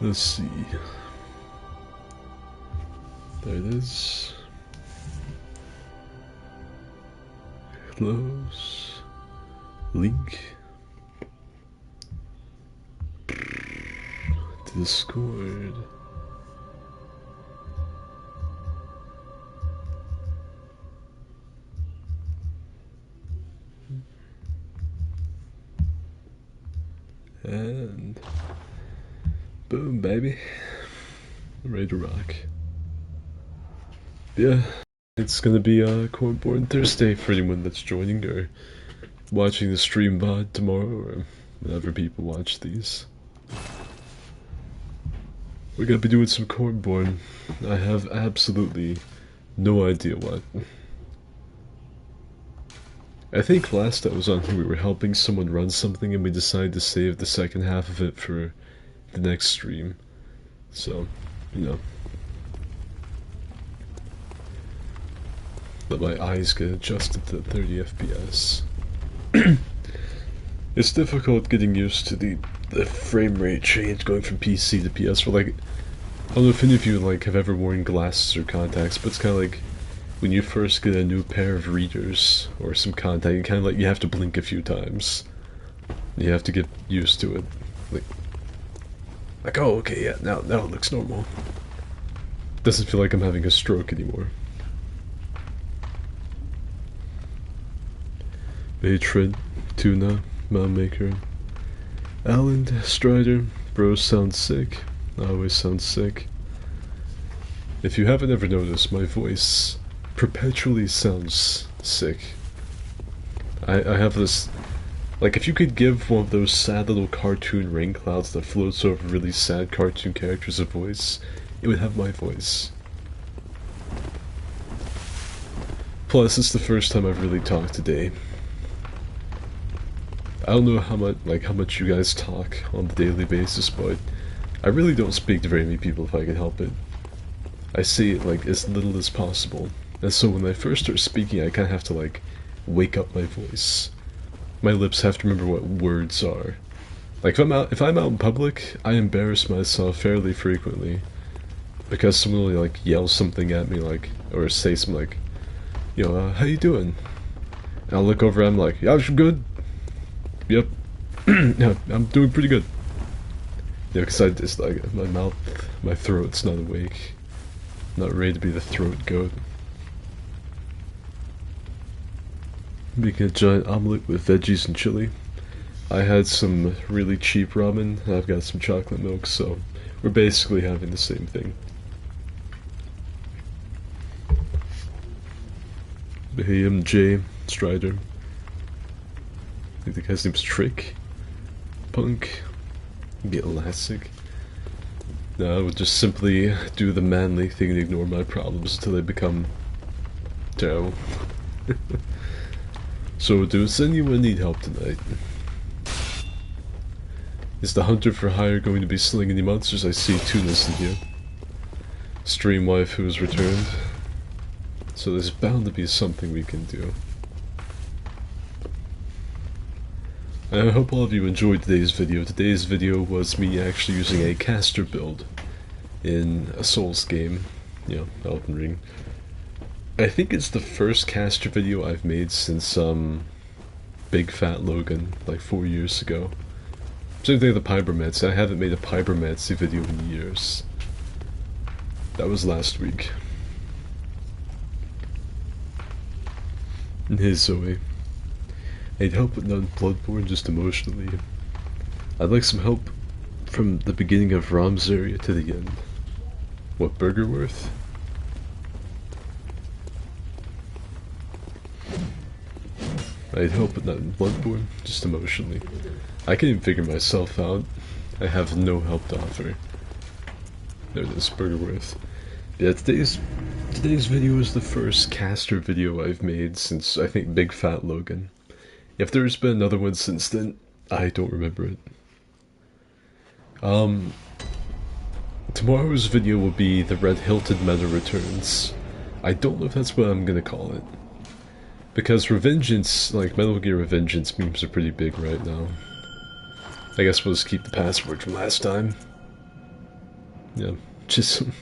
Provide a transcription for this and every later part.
Let's see. There it is. Close. Link. Discord. And boom, baby. I'm ready to rock. Yeah, it's gonna be Bloodborne Thursday for anyone that's joining or watching the stream VOD tomorrow or whenever people watch these. We're gonna be doing some Bloodborne. I have absolutely no idea what. I think last I was on here we were helping someone run something and we decided to save the second half of it for the next stream. So, you know. Let my eyes get adjusted to 30 FPS. It's difficult getting used to the frame rate change going from PC to PS4. Like, I don't know if any of you like have ever worn glasses or contacts, but it's kind of like when you first get a new pair of readers or some contact, you kind of like you have to blink a few times. You have to get used to it. Like oh okay, yeah, now it looks normal. Doesn't feel like I'm having a stroke anymore. Matron, Tuna, Maker, Alan, Strider, Bro sounds sick. I always sound sick. If you haven't ever noticed, my voice perpetually sounds sick. I have this, like if you could give one of those sad little cartoon rain clouds that floats over really sad cartoon characters a voice, it would have my voice. Plus, it's the first time I've really talked today. I don't know how much you guys talk on a daily basis, but I really don't speak to very many people if I can help it. I say it like as little as possible, and so when I first start speaking I kind of have to like wake up my voice. My lips have to remember what words are. Like if I'm out in public, I embarrass myself fairly frequently because someone will like yell something at me like, or say something like, you know, how you doing? And I'll look over and I'm like, yeah, I'm good. Yep. Yeah, I'm doing pretty good. Yeah, because I just like my throat's not awake. I'm not ready to be the throat goat. Making a giant omelet with veggies and chili. I had some really cheap ramen, and I've got some chocolate milk, so we're basically having the same thing. Hey, I'm Jay Strider. I think the guy's name's Trick. Punk. Get elastic. No, I would just simply do the manly thing and ignore my problems until they become terrible. So does anyone need help tonight? Is the hunter for hire going to be slinging any monsters? I see Tuna's in here. Stream wife who has returned. So there's bound to be something we can do. I hope all of you enjoyed today's video. Today's video was me actually using a caster build in a Souls game, you know, Elden Ring. I think it's the first caster video I've made since Big Fat Logan, like 4 years ago. Same thing with the Pyromancy. I haven't made a Pyromancy video in years. That was last week. And hey Zoe. I'd help with not Bloodborne, just emotionally. I'd like some help from the beginning of Rom's area to the end. What, burger worth? I'd help with not in Bloodborne, just emotionally. I can't even figure myself out. I have no help to offer. There it is, burger worth. Yeah, today's video is the first caster video I've made since, I think, Big Fat Logan. If there's been another one since then, I don't remember it. Tomorrow's video will be the Red Hilted meta returns. I don't know if that's what I'm gonna call it. Because Revengeance, like Metal Gear Revengeance memes are pretty big right now. I guess we'll just keep the password from last time. Yeah, Chisholm.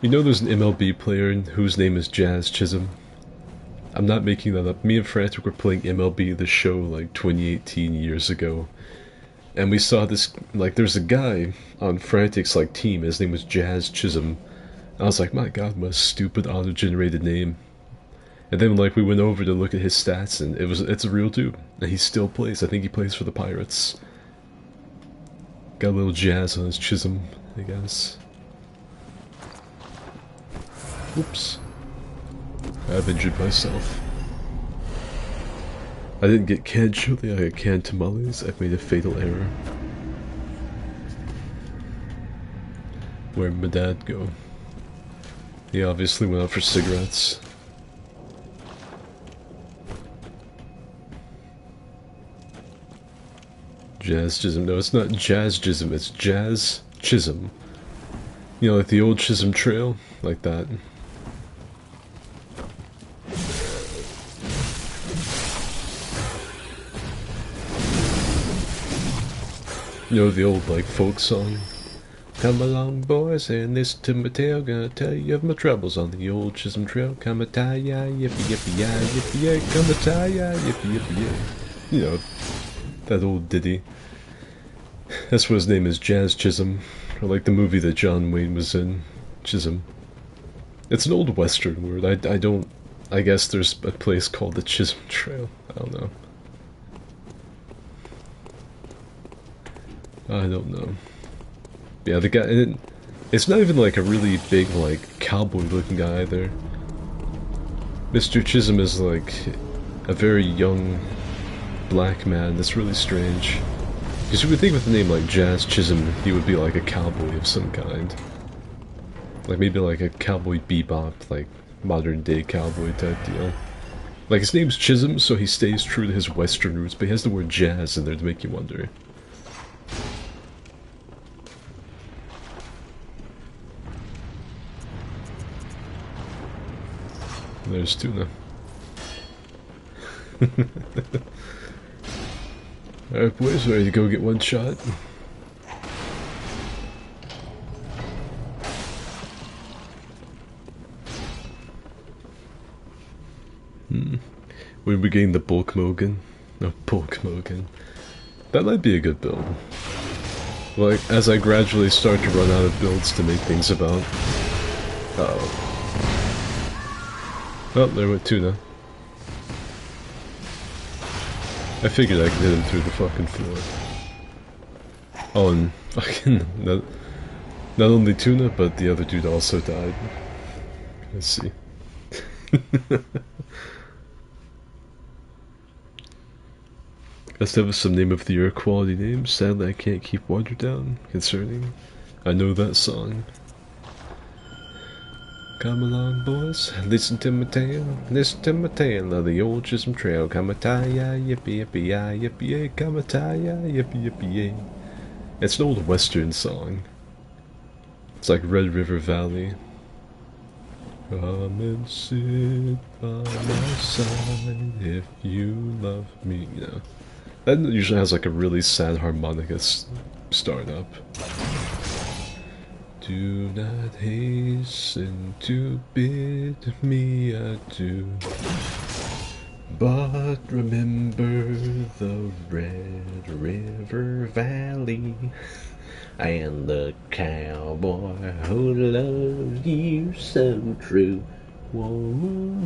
You know there's an MLB player whose name is Jazz Chisholm? I'm not making that up. Me and Frantic were playing MLB The Show like 2018 years ago. And we saw this, like, there's a guy on Frantic's, like, team. His name was Jazz Chisholm. I was like, my god, what a stupid auto-generated name. And then, like, we went over to look at his stats, and it's a real dude. And he still plays. I think he plays for the Pirates. Got a little jazz on his Chisholm, I guess. Oops. I've injured myself. I didn't get canned chili, I got canned tamales. I've made a fatal error. Where'd my dad go? He obviously went out for cigarettes. Jazz Chisholm. No, it's not Jazz Chisholm, it's Jazz Chisholm. You know, like the old Chisholm Trail? Like that. You know, the old, like, folk song? Come along, boys, and listen to my tale. Gonna tell you of my troubles on the old Chisholm Trail. Come a tie ya, yippee yippee ya, yippee yay. Come a tie ya, yippee yippee yay. You know, that old ditty. That's what his name is, Jazz Chisholm. Or like the movie that John Wayne was in, Chisholm. It's an old Western word. I guess there's a place called the Chisholm Trail. I don't know. I don't know. Yeah, the guy, it's not even like a really big, like, cowboy-looking guy either. Mr. Chisholm is like a very young black man. That's really strange. Because you would think with a name like Jazz Chisholm, he would be like a cowboy of some kind. Like maybe like a cowboy bebop, like modern-day cowboy type deal. Like his name's Chisholm, so he stays true to his western roots, but he has the word jazz in there to make you wonder. There's tuna. Alright boys, ready to go get one shot? When we gain the bulk Mogan. No, bulk Mogan. That might be a good build. Like, as I gradually start to run out of builds to make things about. Uh-oh. Oh, there went tuna. I figured I could hit him through the fucking floor. Oh, and fucking not only tuna, but the other dude also died. Let's see. Let's have some name of the year quality names. Sadly, I can't keep water down. Concerning, I know that song. Come along, boys, listen to my tale of the old Chisholm Trail. Come a tie ya, yippee yippee ya, yippee yay. Come a tie ya, yippee yippee yay. It's an old western song. It's like Red River Valley. Come and sit by my side if you love me. You know, that usually has like a really sad harmonica start up. Do not hasten to bid me adieu, but remember the Red River Valley and the cowboy who loved you so true. Whoa.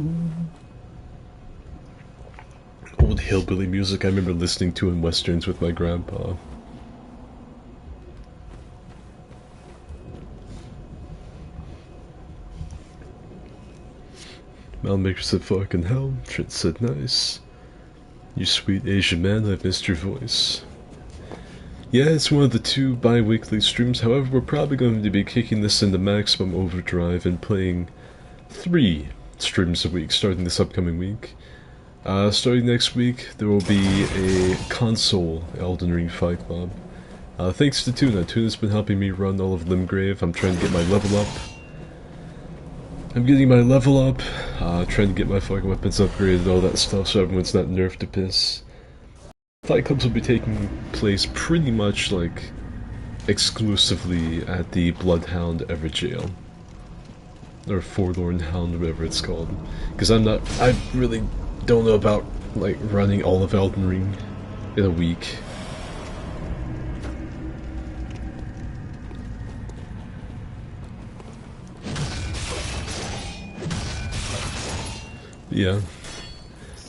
Old hillbilly music I remember listening to in westerns with my grandpa. Malmaker said fucking hell. Trent said nice. You sweet Asian man, I've missed your voice. Yeah, it's one of the 2 bi-weekly streams, however we're probably going to be kicking this into maximum overdrive and playing 3 streams a week starting this upcoming week. Starting next week, there will be a console Elden Ring fight mob. Thanks to Tuna. Tuna's been helping me run all of Limgrave. I'm trying to get my level up. I'm getting my level up, trying to get my fucking weapons upgraded and all that stuff so everyone's not nerfed to piss. Fight clubs will be taking place pretty much like exclusively at the Bloodhound Ever Jail. Or Forlorn Hound, whatever it's called. Because I really don't know about, like, running all of Elden Ring in a week. Yeah.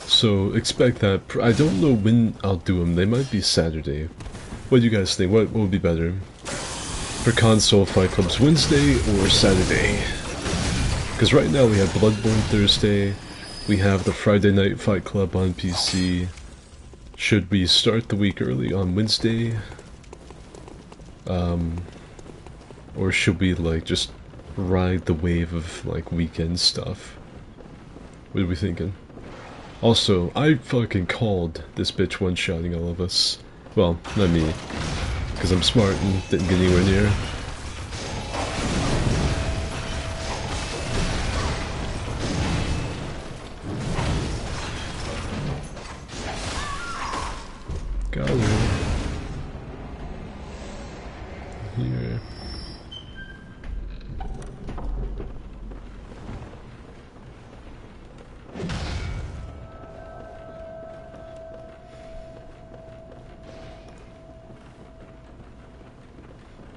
So, expect that. I don't know when I'll do them. They might be Saturday. What do you guys think? What would be better? For console Fight Clubs, Wednesday or Saturday? Because right now we have Bloodborne Thursday, we have the Friday Night Fight Club on PC. Should we start the week early on Wednesday? Or should we, like, just ride the wave of, like, weekend stuff? What are we thinking? Also, I fucking called this bitch one-shotting all of us. Well, not me, because I'm smart and didn't get anywhere near. Got it. Here.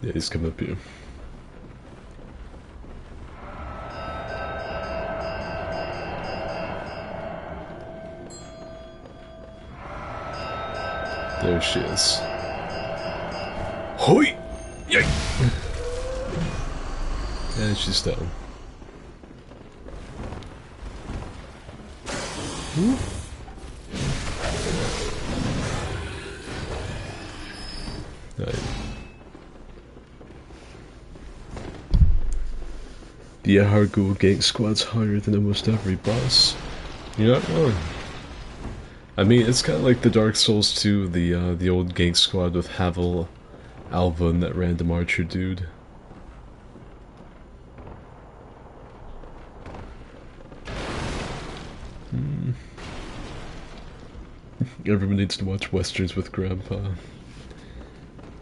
Yeah, he's coming up here. There she is. Hoi! Yay! And she's down. Right. The Hargo gang squad's higher than almost every boss. You're not wrong. I mean, it's kind of like the Dark Souls 2, the old gang squad with Havel, Alva, and that random archer dude. Everyone needs to watch westerns with Grandpa.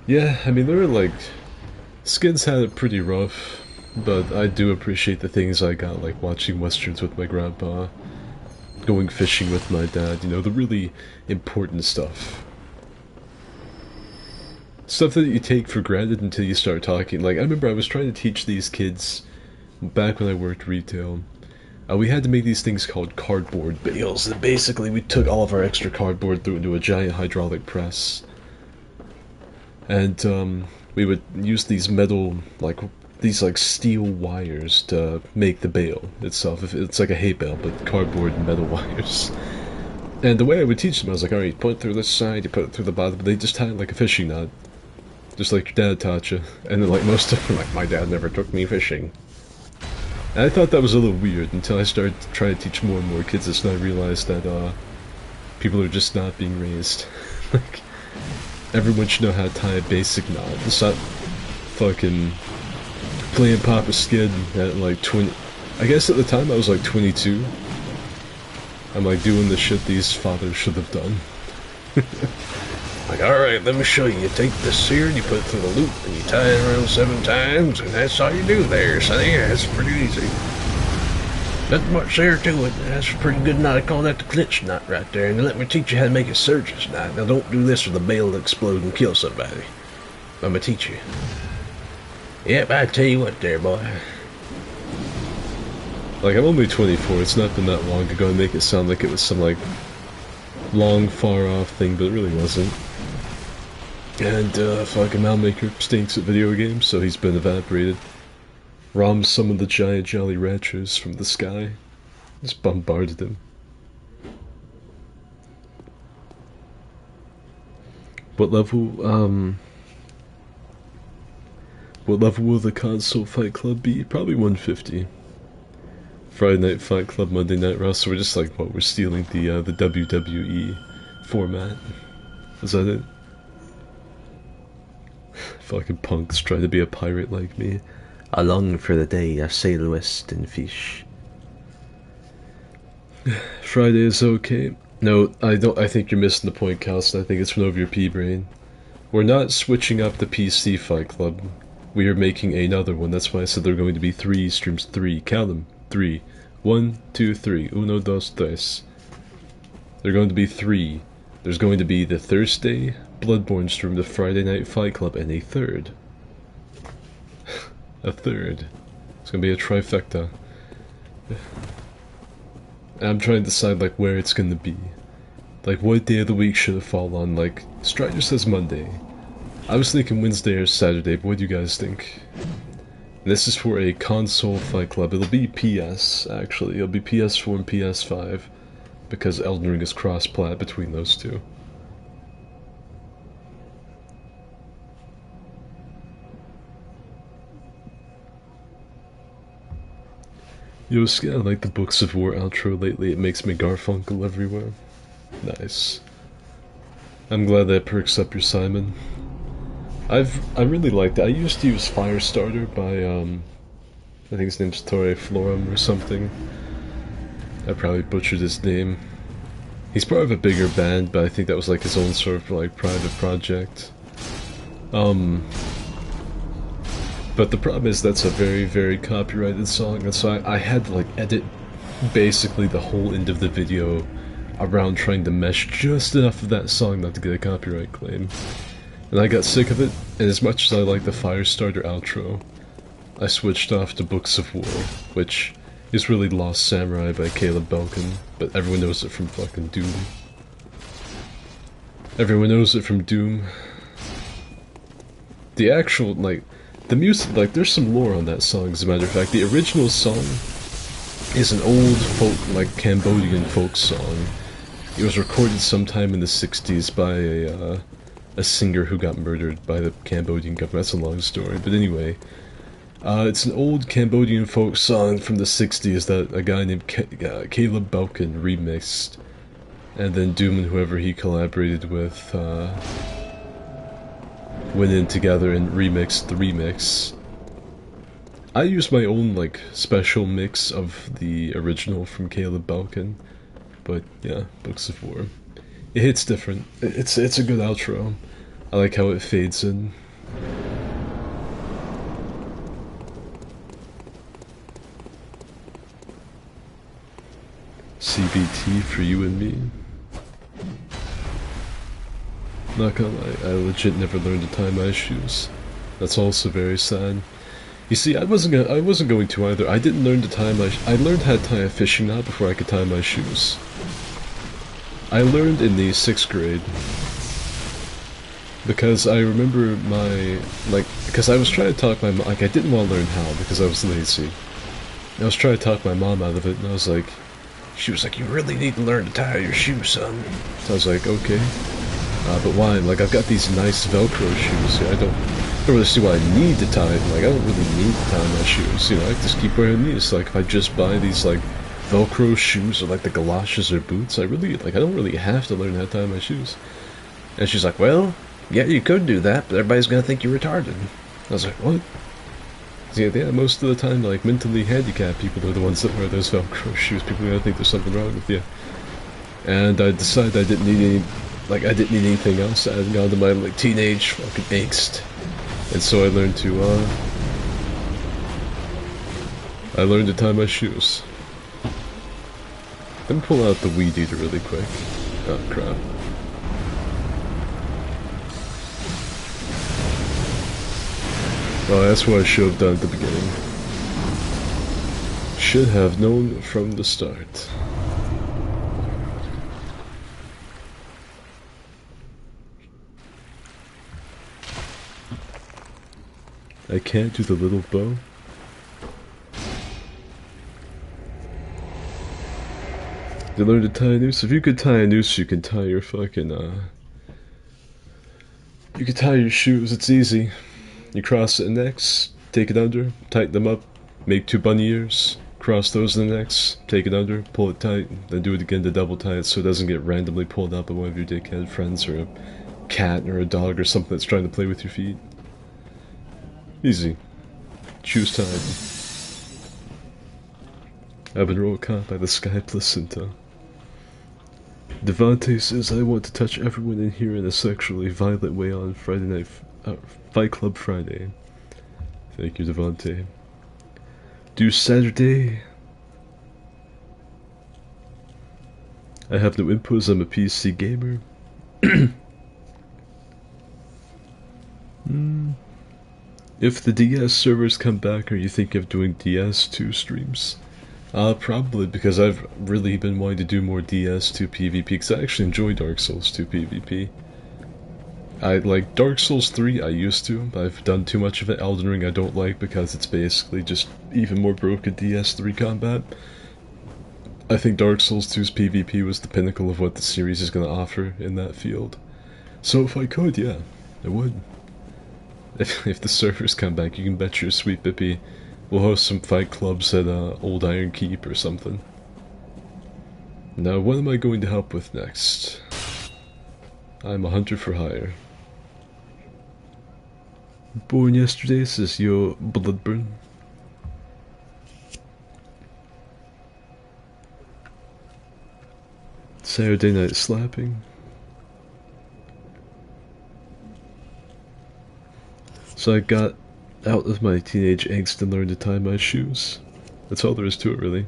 Yeah, I mean, they were like... Skins had it pretty rough, but I do appreciate the things I got, like watching westerns with my grandpa, going fishing with my dad, you know, the really important stuff. Stuff that you take for granted until you start talking. Like, I remember I was trying to teach these kids, back when I worked retail, we had to make these things called cardboard bales, and basically we took all of our extra cardboard, threw it into a giant hydraulic press, and we would use these metal, like, these like steel wires to make the bale itself. It's like a hay bale, but cardboard and metal wires. And the way I would teach them, I was like, alright, you put it through this side, you put it through the bottom, but they just had it like a fishing knot. Just like your dad taught you. And then like most of them, like, my dad never took me fishing. And I thought that was a little weird until I started trying to teach more and more kids this, and I realized that people are just not being raised. Like, everyone should know how to tie a basic knot. It's not fucking playing Papa Skid at like 20... I guess at the time I was like 22. I'm like doing the shit these fathers should have done. Like, alright, let me show you. You take this here and you put it through the loop and you tie it around 7 times and that's all you do there, sonny. That's pretty easy. Nothing much there to it. That's a pretty good knot. I call that the clinch knot right there. And let me teach you how to make a surgeon's knot. Now don't do this or the bale will explode and kill somebody. I'm gonna teach you. Yep, I tell you what there, boy. Like, I'm only 24, it's not been that long ago to make it sound like it was some, like, long, far-off thing, but it really wasn't. And, fucking Malmaker stinks at video games, so he's been evaporated. Rom summoned the giant Jolly Ranchers from the sky. Just bombarded him. What level will the console Fight Club be? Probably 150. Friday Night Fight Club, Monday Night Raw, so we're just like, what, we're stealing the WWE format. Is that it? Fucking punks trying to be a pirate like me. I long for the day I sail west and fish. Friday is okay. No, I think you're missing the point, Calston. I think it's from over your pea brain. We're not switching up the PC Fight Club. We are making another one. That's why I said there are going to be 3 streams. 3. Count them. 3. 1, 2, 3. Uno, dos, tres. They're going to be 3. There's going to be the Thursday Bloodborne stream, the Friday Night Fight Club, and a third. A third. It's gonna be a trifecta. And I'm trying to decide like where it's gonna be. Like what day of the week should it fall on? Like Strider says Monday. I was thinking Wednesday or Saturday, but what do you guys think? And this is for a console fight club. It'll be PS actually. It'll be PS4 and PS5 because Elden Ring is cross-plat between those two. Yo, Sky, I like the Books of War outro lately. It makes me Garfunkel everywhere. Nice. I'm glad that perks up your Simon. I really liked it. I used to use Firestarter by I think his name's Torre Florum or something. I probably butchered his name. He's part of a bigger band, but I think that was like his own sort of like private project. But the problem is that's a very, very copyrighted song, and so I had to like edit basically the whole end of the video around trying to mesh just enough of that song not to get a copyright claim. And I got sick of it, and as much as I like the Firestarter outro, I switched off to Books of War, which is really Lost Samurai by Caleb Belkin, but everyone knows it from fucking Doom. Everyone knows it from Doom. The actual, like, the music, like, there's some lore on that song, as a matter of fact. The original song is an old folk, like, Cambodian folk song. It was recorded sometime in the 60s by a singer who got murdered by the Cambodian government. That's a long story, but anyway. It's an old Cambodian folk song from the 60s that a guy named Caleb Belkin remixed. And then Doom and whoever he collaborated with, went in together and remixed the remix. I used my own, like, special mix of the original from Caleb Belkin, but yeah, Books of War. It hits different. It's a good outro. I like how it fades in. CBT for you and me. Not gonna lie, I legit never learned to tie my shoes. That's also very sad. You see, I wasn't going to either. I didn't learn to tie my. I learned how to tie a fishing knot before I could tie my shoes. I learned in the 6th grade because I remember because I was trying to talk my mom. Like I didn't want to learn how because I was lazy. I was trying to talk my mom out of it, and I was like, she was like, "You really need to learn to tie your shoes, son." So I was like, "Okay." But why? Like, I've got these nice Velcro shoes. I don't really see why I need to tie it. Like, I don't really need to tie my shoes. You know, I just keep wearing these. Like, if I just buy these, like, Velcro shoes or, like, the galoshes or boots, I don't really have to learn how to tie my shoes. And she's like, well, yeah, you could do that, but everybody's gonna think you're retarded. I was like, what? Yeah, most of the time, like, mentally handicapped people are the ones that wear those Velcro shoes. People are gonna think there's something wrong with you. And I decided I didn't need anything else adding on to my, like, teenage fucking angst. And so I learned to tie my shoes. Let me pull out the weed eater really quick. Oh, crap. Oh, that's what I should have done at the beginning. Should have known from the start. I can't do the little bow. You learn to tie a noose? If you could tie a noose, you can tie your fucking, you can tie your shoes, it's easy. You cross it in the necks, take it under, tighten them up, make 2 bunny ears, cross those in the necks, take it under, pull it tight, then do it again to double tie it so it doesn't get randomly pulled out by one of your dickhead friends or a cat or a dog or something that's trying to play with your feet. Easy. Choose time. I've been rolled caught by the sky placenta. Devante says, I want to touch everyone in here in a sexually violent way on Friday night, Fight Club Friday. Thank you, Devante. Do Saturday. I have no inputs, I'm a PC gamer. If the DS servers come back, are you thinking of doing DS2 streams? Probably, because I've really been wanting to do more DS2 PvP, because I actually enjoy Dark Souls 2 PvP. I like Dark Souls 3, I used to, but I've done too much of it. Elden Ring I don't like because it's basically just even more broken DS3 combat. I think Dark Souls 2's PvP was the pinnacle of what the series is going to offer in that field. So if I could, yeah, I would. If the servers come back, you can bet your sweet Bippy we'll host some fight clubs at Old Iron Keep or something. Now, what am I going to help with next? I'm a hunter for hire. Born yesterday, says yo Bloodborne. Saturday night slapping. So I got out of my teenage angst and learned to tie my shoes. That's all there is to it, really.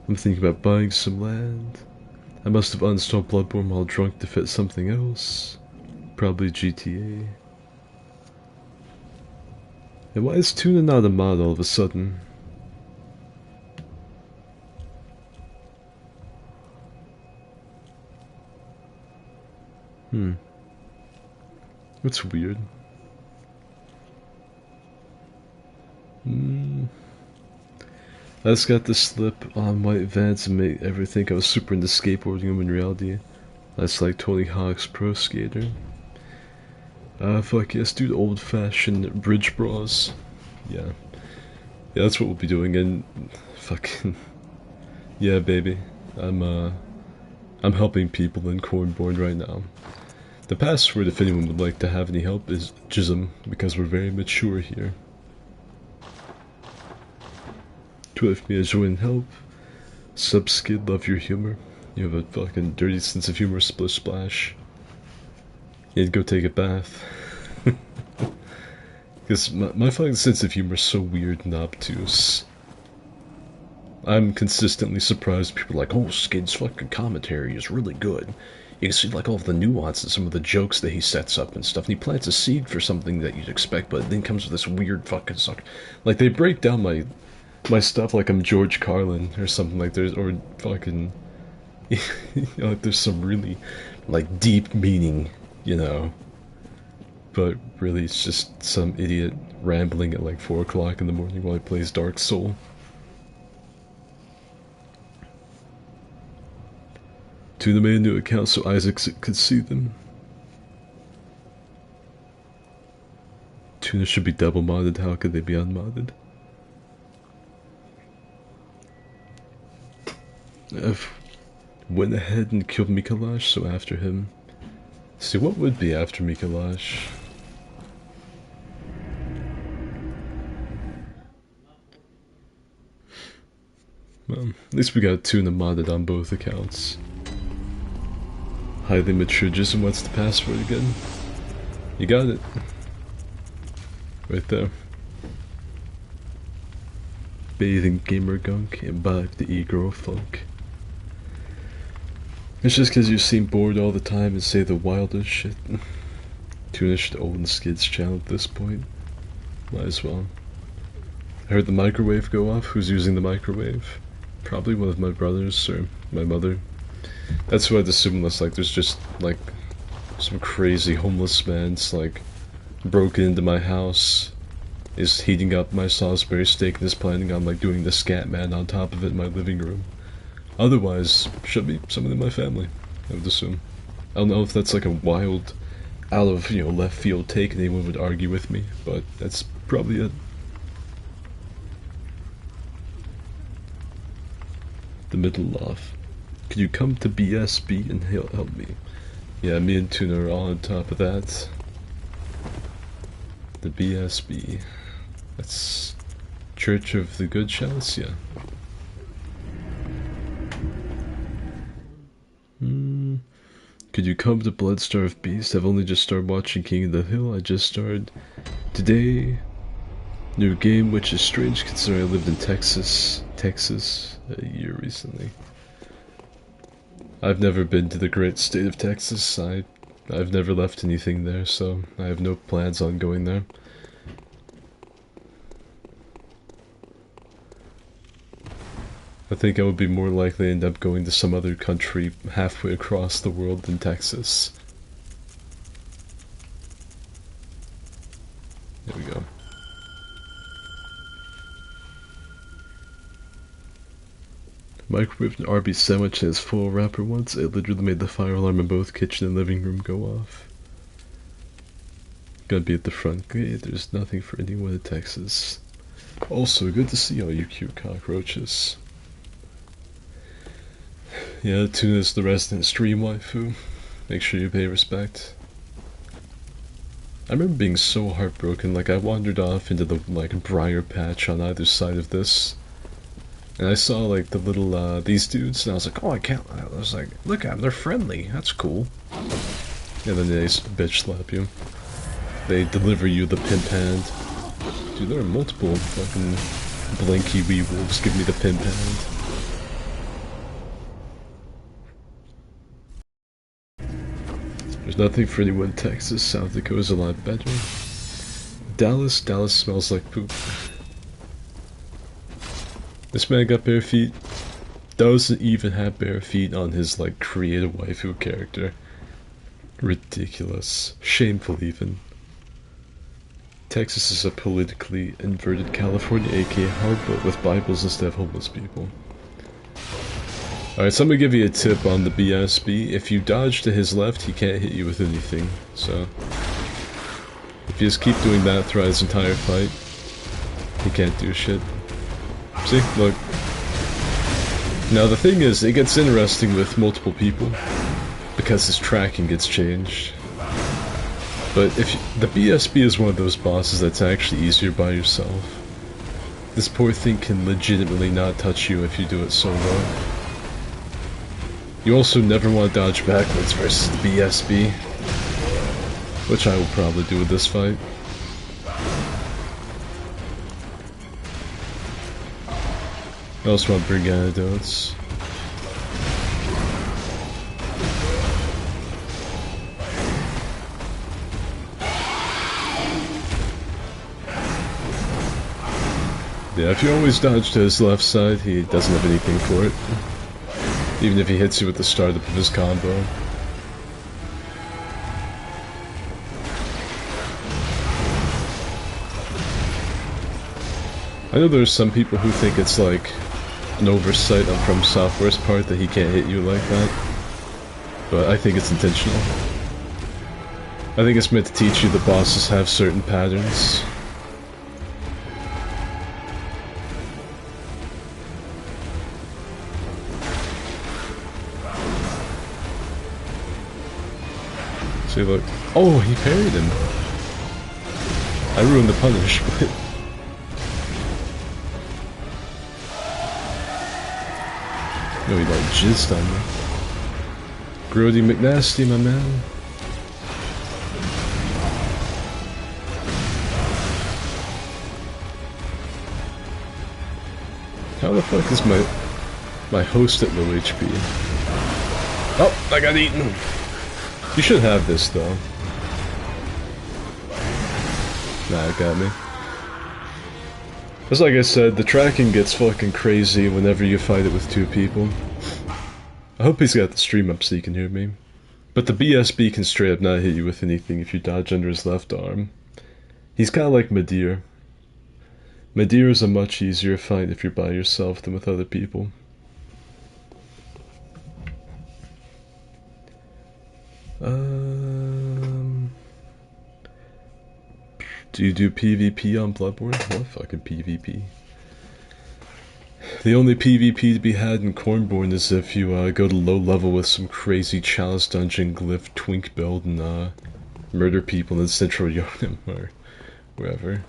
I'm thinking about buying some land. I must have uninstalled Bloodborne while drunk to fit something else. Probably GTA. And why is Tuna not a mod all of a sudden? That's weird. I just got this slip on white Vans and made everyone think I was super into skateboarding when in reality that's like Tony Hawk's Pro Skater. Fuck yes, dude, old fashioned bridge bras. Yeah. Yeah, that's what we'll be doing, and fucking yeah, baby. I'm helping people in Cornborn right now. The password, if anyone would like to have any help, is Jism, because we're very mature here. To if me a join and help. Subskid, love your humor. You have a fucking dirty sense of humor, splish splash. You'd go take a bath. Because my fucking sense of humor is so weird and obtuse. I'm consistently surprised people are like, oh, Skid's fucking commentary is really good. You can see like all of the nuance and some of the jokes that he sets up and stuff, and he plants a seed for something that you'd expect, but then comes with this weird fucking suck. Like they break down my stuff like I'm George Carlin or something like there's or fucking you know, like there's some really like deep meaning, you know. But really it's just some idiot rambling at like 4 o'clock in the morning while he plays Dark Soul. Tuna made a new account so Isaac could see them. Tuna should be double modded, how could they be unmodded? I've went ahead and killed Mikolash, so after him. See, what would be after Mikolash? Well, at least we got Tuna modded on both accounts. Highly mature Jism, what's the password again? You got it. Right there. Bathing gamer gunk, imbibe the e-girl funk. It's just cause you seem bored all the time and say the wildest shit. Tuna should own Skid's channel at this point. Might as well. I heard the microwave go off. Who's using the microwave? Probably one of my brothers or my mother. That's what I'd assume, unless like there's just like some crazy homeless man's like broken into my house, is heating up my Salisbury steak and is planning on like doing the scat man on top of it in my living room. Otherwise, should be someone in my family, I would assume. I don't know if that's like a wild, out of, you know, left field take and anyone would argue with me, but that's probably it. The middle off. Could you come to BSB and help me? Yeah, me and Tuna are all on top of that. The BSB. That's Church of the Good Chalice, yeah. Could you come to Bloodstarved Beast? I've only just started watching King of the Hill. I just started today. New game, which is strange considering I lived in Texas a year recently. I've never been to the great state of Texas. I've never left anything there, so I have no plans on going there. I think I would be more likely to end up going to some other country halfway across the world than Texas. There we go. Microwaved an Arby's sandwich in its full wrapper once. It literally made the fire alarm in both kitchen and living room go off. Gotta be at the front gate. There's nothing for anyone in Texas. Also, good to see all you cute cockroaches. Yeah, Tuna's the resident stream waifu. Make sure you pay respect. I remember being so heartbroken, like I wandered off into the briar patch on either side of this. And I saw like the little these dudes, and I was like, oh, I was like, look at them, they're friendly, that's cool. And then they bitch slap you. They deliver you the pimp hand. Dude, there are multiple fucking blinky wee wolves give me the pimp hand. There's nothing for anyone in Texas. South Dakota's a lot better. Dallas smells like poop. This man got bare feet. Doesn't even have bare feet on his creative waifu character. Ridiculous. Shameful even. Texas is a politically inverted California, aka hardboiled with Bibles instead of homeless people. Alright, so I'm gonna give you a tip on the BSB. If you dodge to his left, he can't hit you with anything. So, if you just keep doing that throughout his entire fight, he can't do shit. See? Look. Now the thing is, it gets interesting with multiple people, because his tracking gets changed. But the BSB is one of those bosses that's actually easier by yourself. This poor thing can legitimately not touch you if you do it solo. You also never want to dodge backwards versus the BSB, which I will probably do with this fight. I also want to bring antidotes. Yeah, if you always dodge to his left side, he doesn't have anything for it. Even if he hits you with the startup of his combo. I know there's some people who think it's like an oversight on From Software's part that he can't hit you like that. But I think it's intentional. I think it's meant to teach you the bosses have certain patterns. See, look. Oh, he parried him. I ruined the punish, but... No, he jizzed on me. Grody McNasty, my man. How the fuck is my host at low HP? Oh, I got eaten. You should have this though. Nah, it got me. Just like I said, the tracking gets fucking crazy whenever you fight it with two people. I hope he's got the stream up so you can hear me. But the BSB can straight up not hit you with anything if you dodge under his left arm. He's kinda like Madir. Madir is a much easier fight if you're by yourself than with other people. Do you do PvP on Bloodborne? What fucking PvP? The only PvP to be had in Cornborn is if you go to low level with some crazy Chalice Dungeon Glyph Twink build and murder people in Central Yharnam or wherever.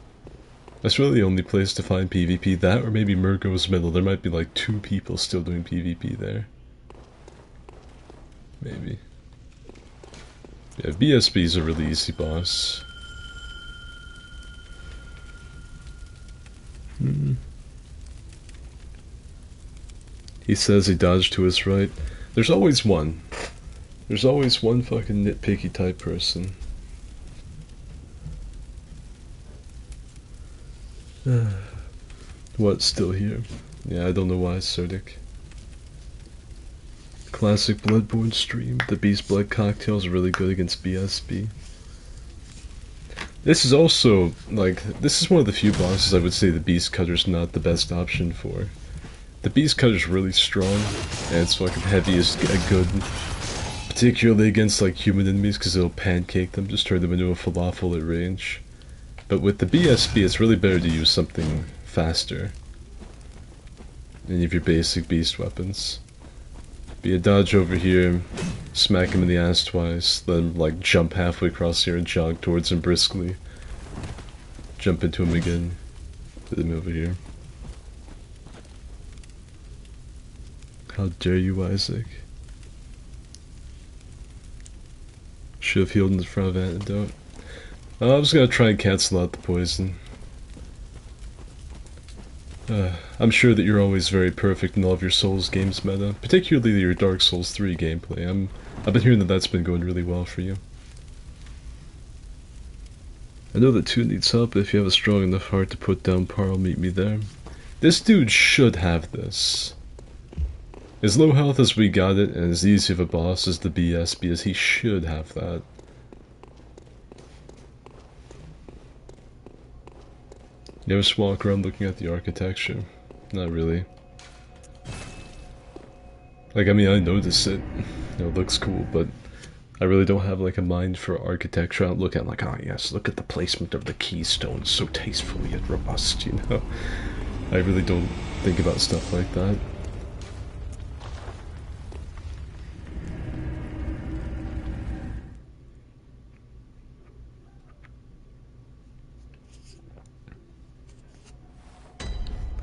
That's really the only place to find PvP. That or maybe Murgo's Middle. There might be like 2 people still doing PvP there. Maybe. Yeah, BSB is a really easy boss. He says he dodged to his right. There's always one. There's always one fucking nitpicky type person. What, still here? Yeah, I don't know why, Cerdic. Classic Bloodborne stream. The Beast Blood cocktail is really good against BSB. This is also, like, this is one of the few bosses I would say the Beast Cutter's not the best option for. The Beast Cutter's really strong, and it's fucking heavy as good. Particularly against, like, human enemies, because it'll pancake them, just turn them into a falafel at range. But with the BSB, it's really better to use something faster. Any of your basic beast weapons. Be a dodge over here, smack him in the ass twice, then like jump halfway across here and jog towards him briskly. Jump into him again, put him over here. How dare you, Isaac? Should have healed in front of antidote. I was gonna try and cancel out the poison. I'm sure that you're always very perfect in all of your Souls games meta, particularly your Dark Souls 3 gameplay. I've been hearing that that's been going really well for you. I know that 2 needs help, but if you have a strong enough heart to put down Parl, meet me there. This dude should have this. As low health as we got it, and as easy of a boss as the BSB is, he should have that. You ever just walk around looking at the architecture? Not really. Like, I mean, I notice it. You know, it looks cool, but I really don't have, like, a mind for architecture. I don't look at it like, oh yes, look at the placement of the keystone, so tastefully and robust, you know? I really don't think about stuff like that.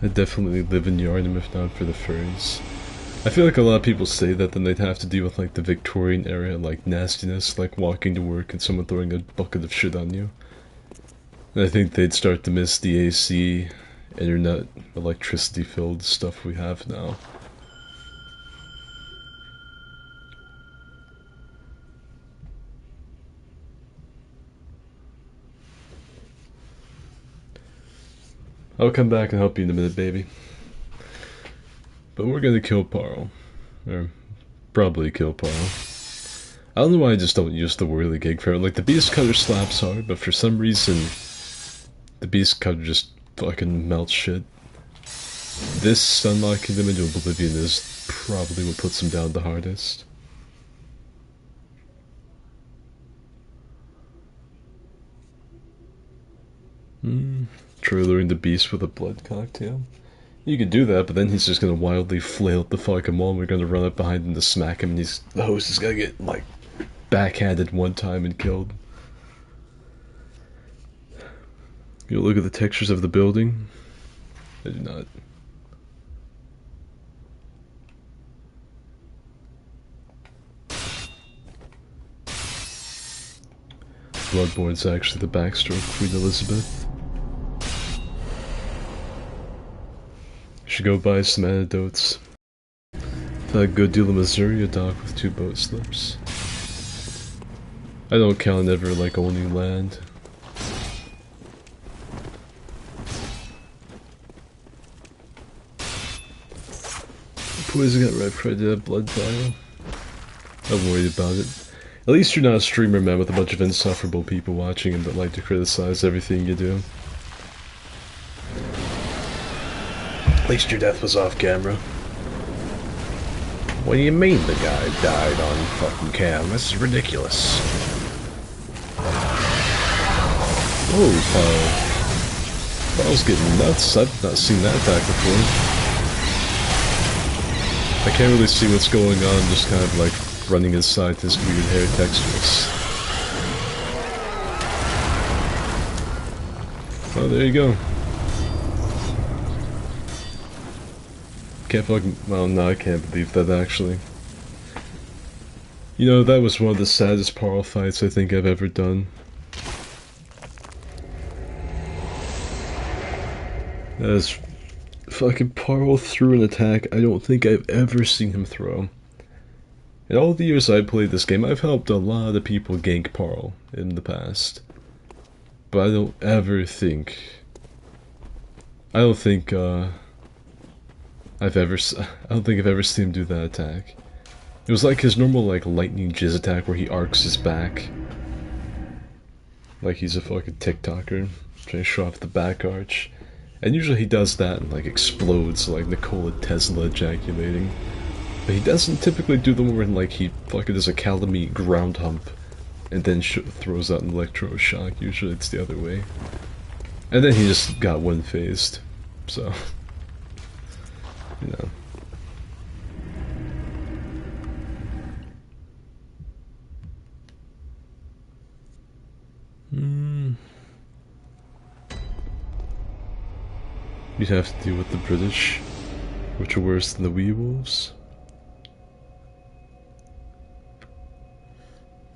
I'd definitely live in Yharnam if not for the furries. I feel like a lot of people say that, then they'd have to deal with like the Victorian era, like nastiness, like walking to work and someone throwing a bucket of shit on you. And I think they'd start to miss the AC, internet, electricity-filled stuff we have now. I'll come back and help you in a minute, baby. But we're gonna kill Parl. Or probably kill Parl. I don't know why I just don't use the whirly gig for it. Like, the Beast Cutter slaps hard, but for some reason, the Beast Cutter just fucking melts shit. This unlocking them into oblivion is probably what puts them down the hardest. Trailering the beast with a blood cocktail. You could do that, but then he's just gonna wildly flail at the fucking wall and we're gonna run up behind him to smack him and the host is gonna get, like, backhanded one time and killed. You look at the textures of the building? I do not. Bloodborne's actually the backstroke of Queen Elizabeth. Should go buy some antidotes. Had a good deal of Missouri, a dock with 2 boat slips. I don't count ever like owning land. Poison got red for I did have blood vial. I'm worried about it. At least you're not a streamer, man, with a bunch of insufferable people watching and that like to criticize everything you do. At least your death was off camera. What do you mean the guy died on fucking cam? This is ridiculous. Oh, Parl's getting nuts. I've not seen that attack before. I can't really see what's going on, just kind of like running inside his weird hair textures. Oh, there you go. Can't fucking... well, no, I can't believe that, actually. You know, that was one of the saddest Parl fights I think I've ever done. As fucking Parl threw an attack I don't think I've ever seen him throw. In all the years I've played this game, I've helped a lot of people gank Parl in the past. But I don't ever think... I don't think I've ever seen him do that attack. It was like his normal like lightning jizz attack where he arcs his back. Like he's a fucking TikToker trying to show off the back arch. And usually he does that and like explodes like Nikola Tesla ejaculating. But he doesn't typically do the one where like he fucking does a Calamite ground hump and then throws out an electroshock. Usually it's the other way. And then he just got one phased. So, you know. You'd have to deal with the British, which are worse than the Weewolves.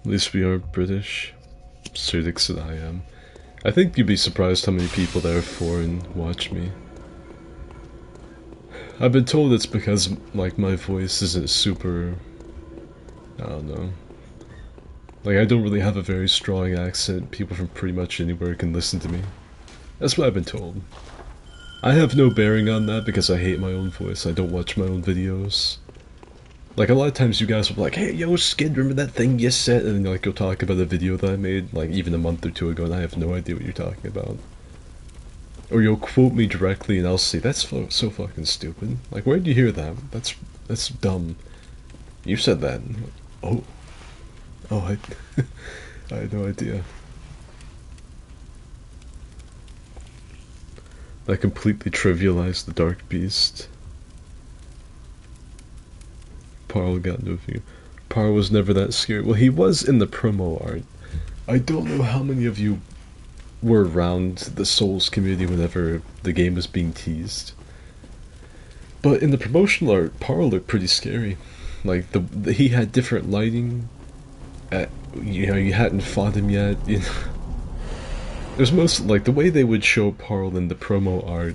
At least we aren't British. Cerdic said I am. I think you'd be surprised how many people that are foreign watch me. I've been told it's because, like, my voice isn't super... I don't know. Like, I don't really have a very strong accent. People from pretty much anywhere can listen to me. That's what I've been told. I have no bearing on that because I hate my own voice. I don't watch my own videos. Like, a lot of times you guys will be like, hey, yo, Skid, remember that thing you said? And then, like, you'll talk about a video that I made, like, even a month or two ago, and I have no idea what you're talking about. Or you'll quote me directly, and I'll say, that's so fucking stupid. Like, where did you hear that? That's dumb. You said that. Oh. Oh, I had no idea. I completely trivialized the Dark Beast. Parl got no view. Parl was never that scary. Well, he was in the promo art. I don't know how many of you were around the Souls community whenever the game was being teased. But in the promotional art, Parl looked pretty scary. Like, he had different lighting. You know, you hadn't fought him yet. You know. It was most like the way they would show Parl in the promo art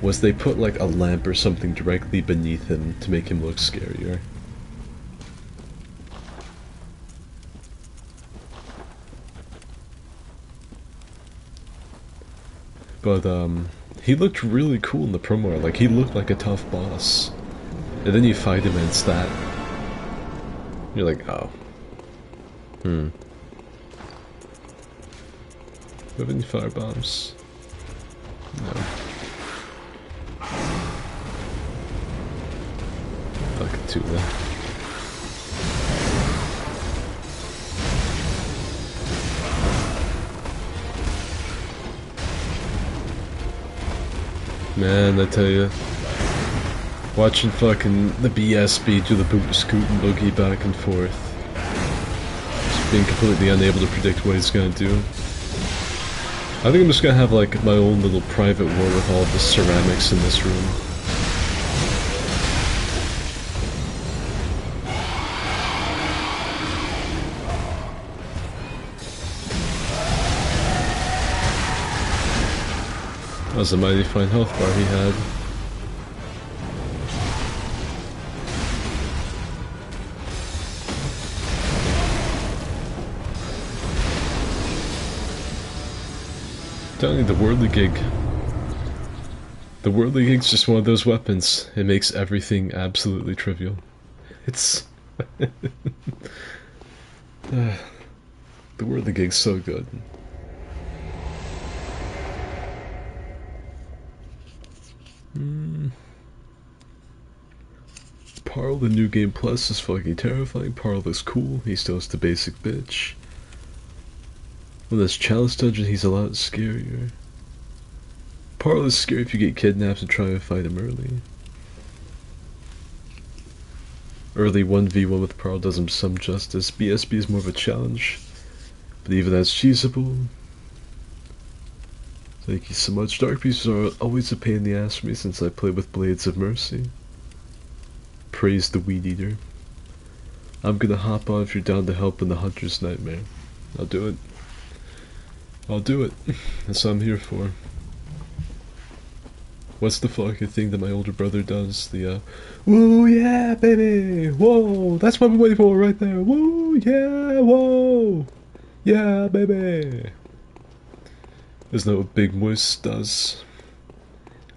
was they put like a lamp or something directly beneath him to make him look scarier. But he looked really cool in the promo art. Like, he looked like a tough boss. And then you fight him and it's that. You're like, oh. Do you have any firebombs? No. Fucking two left. Man, I tell you, watching fucking the BSB do the boot, scoot, and boogie back and forth, just being completely unable to predict what he's gonna do. I think I'm just gonna have like my own little private war with all the ceramics in this room. That was a mighty fine health bar he had. Telling you, the whirligig. The whirligig's just one of those weapons. It makes everything absolutely trivial. It's... the whirligig's so good. Parl, the new game plus, is fucking terrifying. Parl is cool. He still has the basic bitch. When there's Chalice Dungeon, he's a lot scarier. Parl is scary if you get kidnapped and try to fight him early. Early 1v1 with Parl does him some justice. BSB is more of a challenge, but even that's cheesable. Thank you so much. Dark Beasts are always a pain in the ass for me since I play with Blades of Mercy. Praise the Weed Eater. I'm gonna hop on if you're down to help in the Hunter's Nightmare. I'll do it. I'll do it. That's what I'm here for. What's the fucking thing that my older brother does? The, woo, yeah, baby! Whoa! That's what I'm waiting for right there! Woo, yeah, whoa! Yeah, baby! Isn't that what Big Moist does?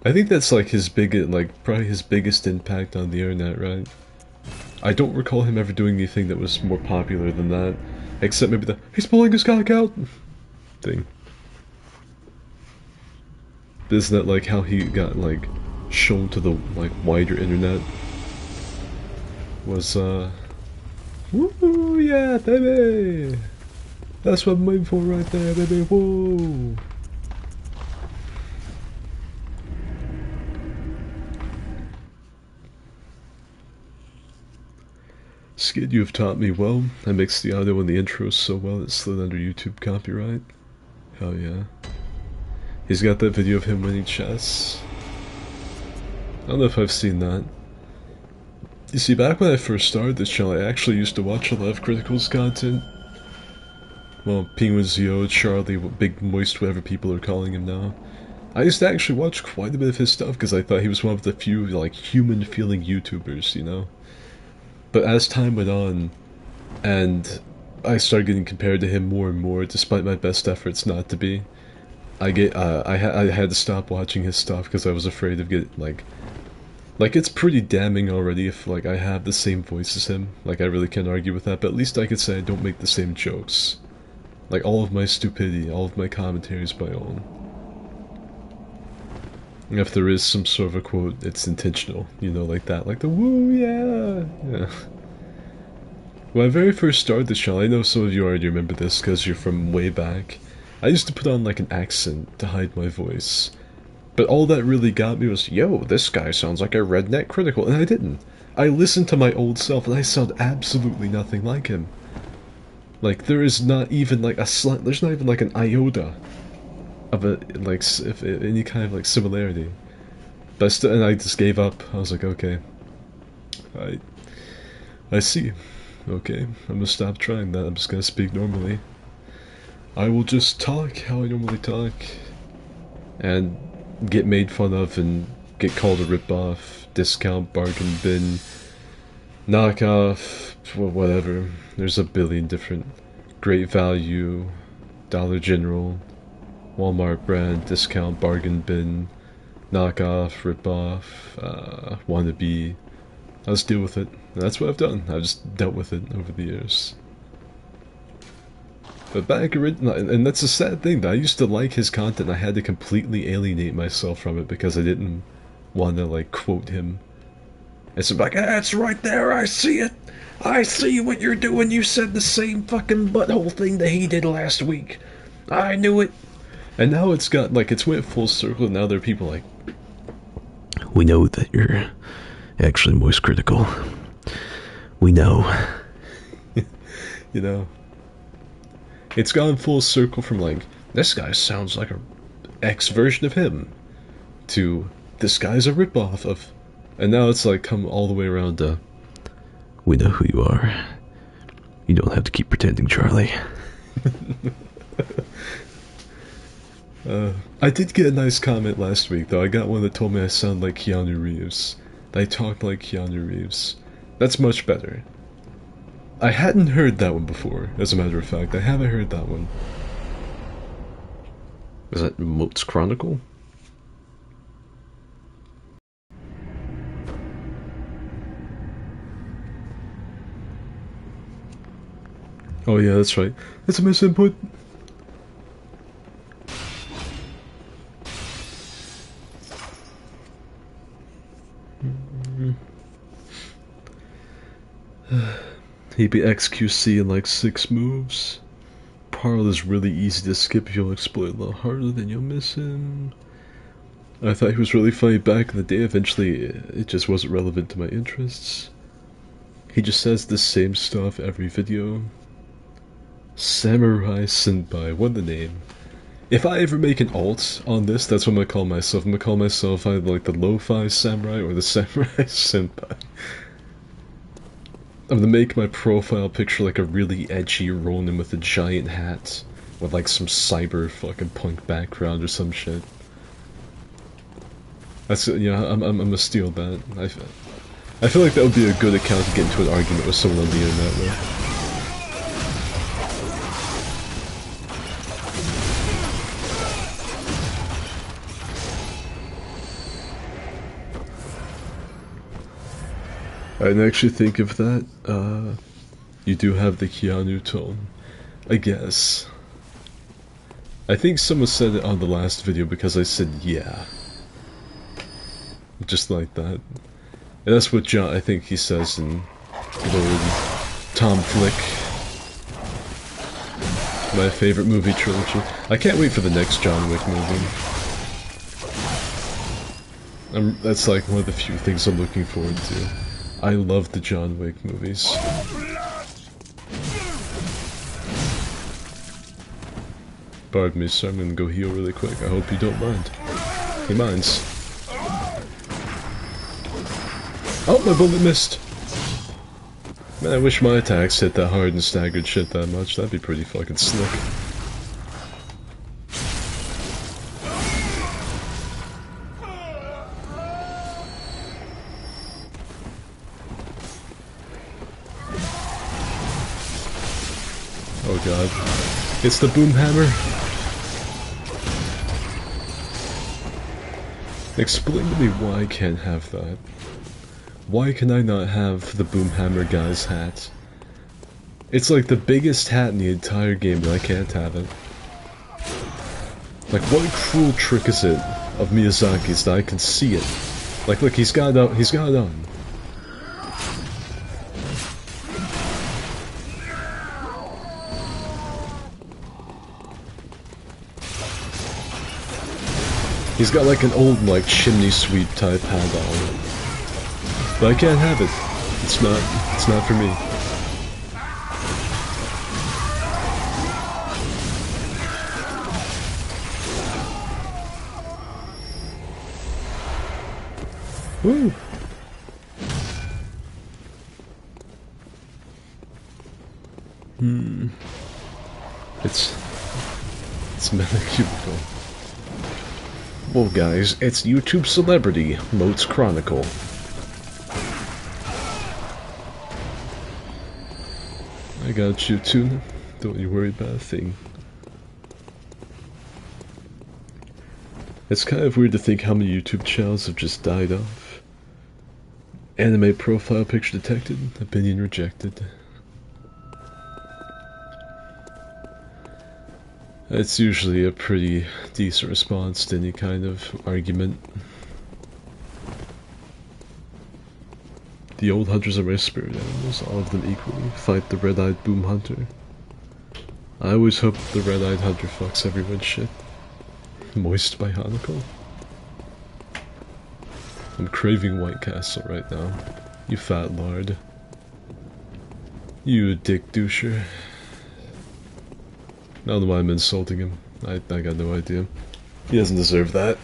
I think that's like his probably his biggest impact on the internet, right? I don't recall him ever doing anything that was more popular than that. Except maybe the, he's pulling his cock out! Thing. Isn't that like how he got like shown to the like wider internet? Was woo, yeah, baby! That's what I'm waiting for right there, baby, whoa! Skid, you have taught me well. I mixed the audio and the intro so well it slid under YouTube copyright. Hell yeah. He's got that video of him winning chess. I don't know if I've seen that. You see, back when I first started this channel, I actually used to watch a lot of Critical's content. Well, Penguin Zio, Charlie, Big Moist, whatever people are calling him now. I used to actually watch quite a bit of his stuff because I thought he was one of the few, like, human-feeling YouTubers, you know? But as time went on, and I started getting compared to him more and more, despite my best efforts not to be, I had to stop watching his stuff because I was afraid of getting, like, it's pretty damning already if, like, I have the same voice as him. Like, I really can't argue with that, but at least I could say I don't make the same jokes. Like, all of my stupidity, all of my commentary is my own. And if there is some sort of a quote, it's intentional, you know, like that, like the woo, yeah, yeah. When I very first started the channel, I know some of you already remember this because you're from way back, I used to put on like an accent to hide my voice. But all that really got me was, yo, this guy sounds like a redneck critical, and I didn't. I listened to my old self and I sound absolutely nothing like him. Like, there is not even like there's not even like an iota of a, like, if any kind of like similarity. But and I just gave up. I was like, okay. I see. Okay, I'm gonna stop trying that. I'm just gonna speak normally. I will just talk how I normally talk. And get made fun of and get called a rip-off, discount, bargain bin, knockoff, whatever. There's a billion different great value, Dollar General, Walmart brand, discount, bargain bin, knockoff, rip-off, wannabe. I'll just deal with it. And that's what I've done. I've just dealt with it over the years. But back originally, and that's a sad thing, that I used to like his content, I had to completely alienate myself from it because I didn't want to, like, quote him. It's like, that's right there, I see it! I see what you're doing, you said the same fucking butthole thing that he did last week. I knew it! And now it's got, like, it's went full circle, and now there are people like, we know that you're actually Moist Critical. We know. You know? It's gone full circle from, like, this guy sounds like a X version of him, to this guy's a ripoff of, and now it's like come all the way around to, we know who you are. You don't have to keep pretending, Charlie. I did get a nice comment last week, though. I got one that told me I sound like Keanu Reeves. That I talk like Keanu Reeves. That's much better. I hadn't heard that one before, as a matter of fact. I haven't heard that one. Is that Moat's Chronicle? Oh yeah, that's right. That's a misinput. He'd be XQC in like 6 moves. Parl is really easy to skip if you'll exploit a little harder, then you'll miss him. I thought he was really funny back in the day. Eventually, it just wasn't relevant to my interests. He just says the same stuff every video. Samurai Senpai, what the name. If I ever make an alt on this, that's what I'm gonna call myself. I'm gonna call myself either like the Lo-Fi Samurai or the Samurai Senpai. I'm gonna make my profile picture like a really edgy Ronin with a giant hat, with like some cyber fucking punk background or some shit. That's, yeah, I'm gonna steal that. I feel like that would be a good account to get into an argument with someone on the internet with. I didn't actually think of that. You do have the Keanu tone, I guess. I think someone said it on the last video because I said yeah. Just like that. And that's what John, I think he says in Lord Tom Flick. My favorite movie trilogy. I can't wait for the next John Wick movie. That's like one of the few things I'm looking forward to. I love the John Wick movies. Pardon me, sir, I'm gonna go heal really quick. I hope you don't mind. He minds. Oh, my bullet missed! Man, I wish my attacks hit that hard and staggered shit that much. That'd be pretty fucking slick. Oh god. It's the boom hammer! Explain to me why I can't have that. Why can I not have the boom hammer guy's hat? It's like the biggest hat in the entire game, but I can't have it. Like, what cruel trick is it of Miyazaki's that I can see it? Like, look, he's got it on. He's got it on. He's got like an old, like, chimney sweep type hat on. But I can't have it. It's not for me. Woo! It's metacubical. Well guys, it's YouTube celebrity, Moats Chronicle. I got you too, don't you worry about a thing. It's kind of weird to think how many YouTube channels have just died off. Anime profile picture detected, opinion rejected. It's usually a pretty decent response to any kind of argument. The old hunters are my spirit animals, all of them equally. Fight the red-eyed boom hunter. I always hope the red-eyed hunter fucks everyone's shit. Moist by Hanako. I'm craving White Castle right now. You fat lard. You dick doucher. I don't know why I'm insulting him. I got no idea. He doesn't deserve that.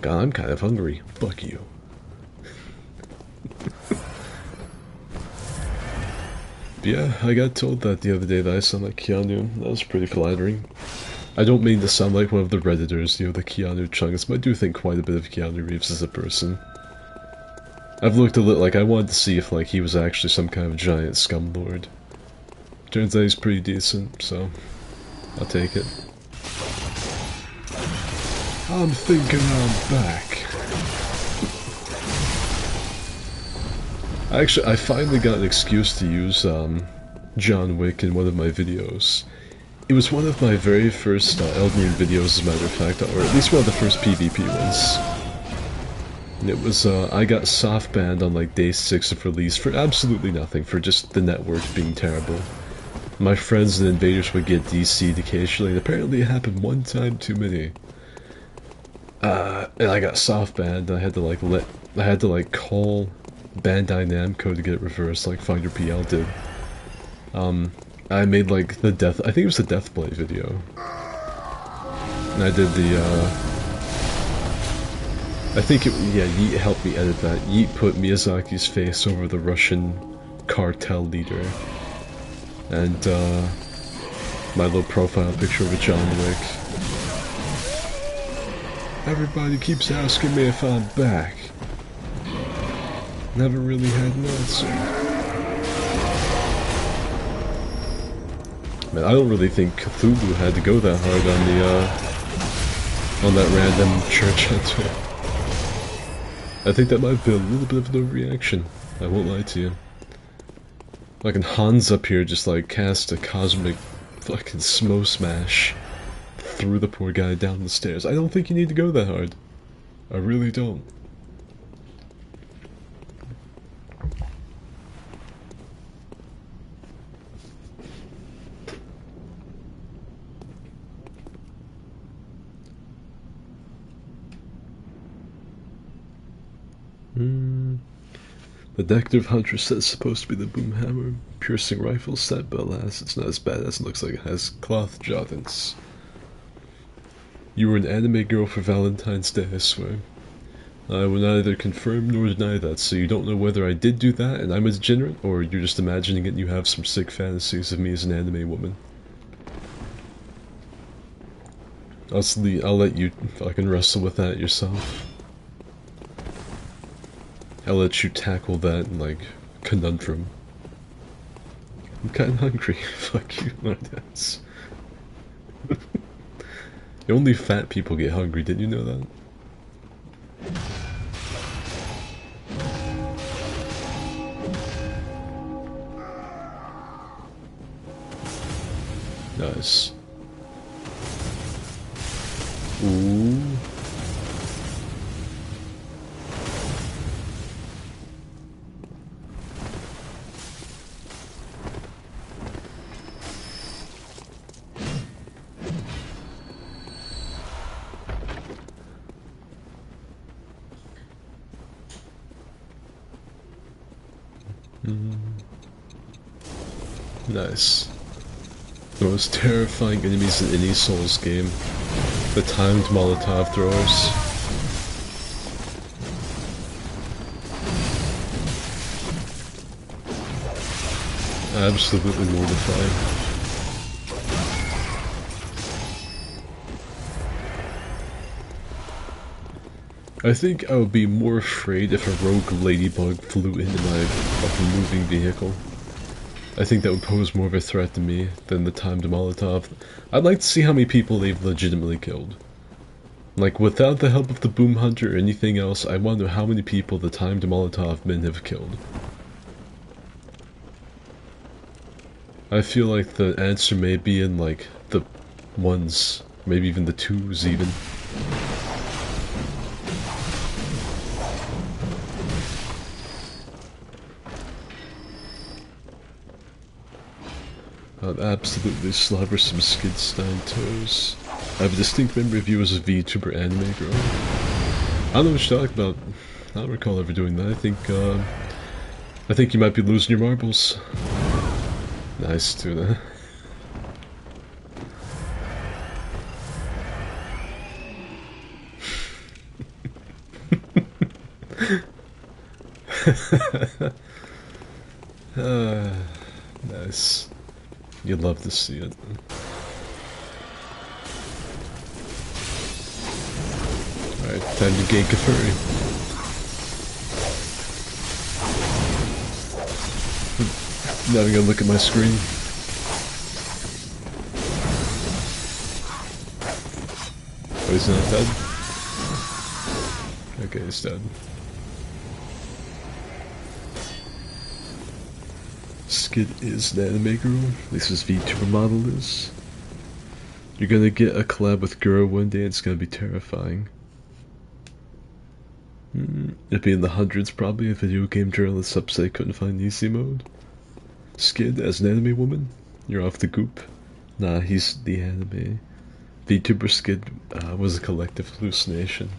God, I'm kind of hungry. Fuck you. But yeah, I got told that the other day that I sound like Keanu. That was pretty flattering. I don't mean to sound like one of the Redditors, you know, the Keanu chunks, but I do think quite a bit of Keanu Reeves as a person. I've looked a little, like, I wanted to see if, like, he was actually some kind of giant scumlord. Turns out he's pretty decent, so I'll take it. I'm thinking I'm back. Actually, I finally got an excuse to use John Wick in one of my videos. It was one of my very first Elden Ring videos, as a matter of fact, or at least one of the first PvP ones. And it was, I got soft banned on like day 6 of release for absolutely nothing, for just the network being terrible. My friends and invaders would get DC'd occasionally, and apparently it happened one time too many. And I got soft banned, and I had to call Bandai Namco to get it reversed, like Finder PL did. I made like the I think it was the Deathblade video. And I did the, I think yeah, Yeet helped me edit that. Yeet put Miyazaki's face over the Russian cartel leader. And, my little profile picture of John Wick. Everybody keeps asking me if I'm back. Never really had an answer. Man, I don't really think Cthulhu had to go that hard on that random church hunter. I think that might have been a little bit of an overreaction. I won't lie to you. Like, and Hans up here just like cast a cosmic fucking smoke smash threw the poor guy down the stairs. I don't think you need to go that hard. I really don't. The Detective Hunter set is supposed to be the Boomhammer piercing rifle set, but alas, it's not as bad as it looks like. It has cloth jottings. You were an anime girl for Valentine's Day, I swear. I will neither confirm nor deny that, so you don't know whether I did do that and I'm a degenerate, or you're just imagining it and you have some sick fantasies of me as an anime woman. I'll let you fucking wrestle with that yourself. I'll let you tackle that, like, conundrum. I'm kinda hungry. Fuck you, my ass. Only fat people get hungry, didn't you know that? Nice. Ooh. Nice. The most terrifying enemies in any Souls game. The timed Molotov throwers. Absolutely mortifying. I think I would be more afraid if a rogue ladybug flew into my fucking moving vehicle. I think that would pose more of a threat to me than the timed Molotov. I'd like to see how many people they've legitimately killed. Like, without the help of the Boom Hunter or anything else, I wonder how many people the timed Molotov men have killed. I feel like the answer may be in, like, the ones, maybe even the twos even. I'd absolutely slobber some Skidstein toes. I have a distinct memory of you as a VTuber anime girl. I don't know what you're talking about. I don't recall ever doing that. I think you might be losing your marbles. Nice, tuna. Nice. You'd love to see it. Alright, time to gank a furry. Now I'm gonna look at my screen. Oh, he's not dead? Okay, he's dead. Skid is an anime girl. At least his VTuber model is. You're gonna get a collab with Guro one day and it's gonna be terrifying. It'd be in the hundreds probably if video game journalists upset couldn't find easy mode. Skid as an anime woman? You're off the goop. Nah, he's the anime. VTuber Skid was a collective hallucination.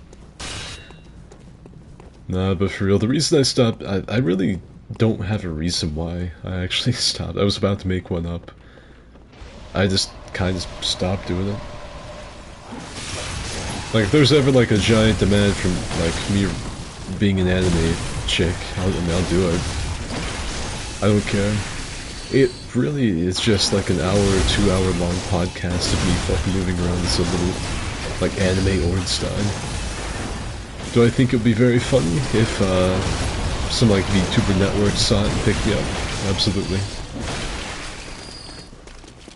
Nah, but for real, the reason I stopped, I really don't have a reason why I actually stopped. I was about to make one up. I just kind of stopped doing it. Like, if there's ever like a giant demand from like me being an anime chick, I'll do it. I don't care. It really is just like an hour or 2 hour long podcast of me fucking moving around as a little like anime Ornstein. Do I think it would be very funny if some like VTuber network saw it and picked me up? Absolutely.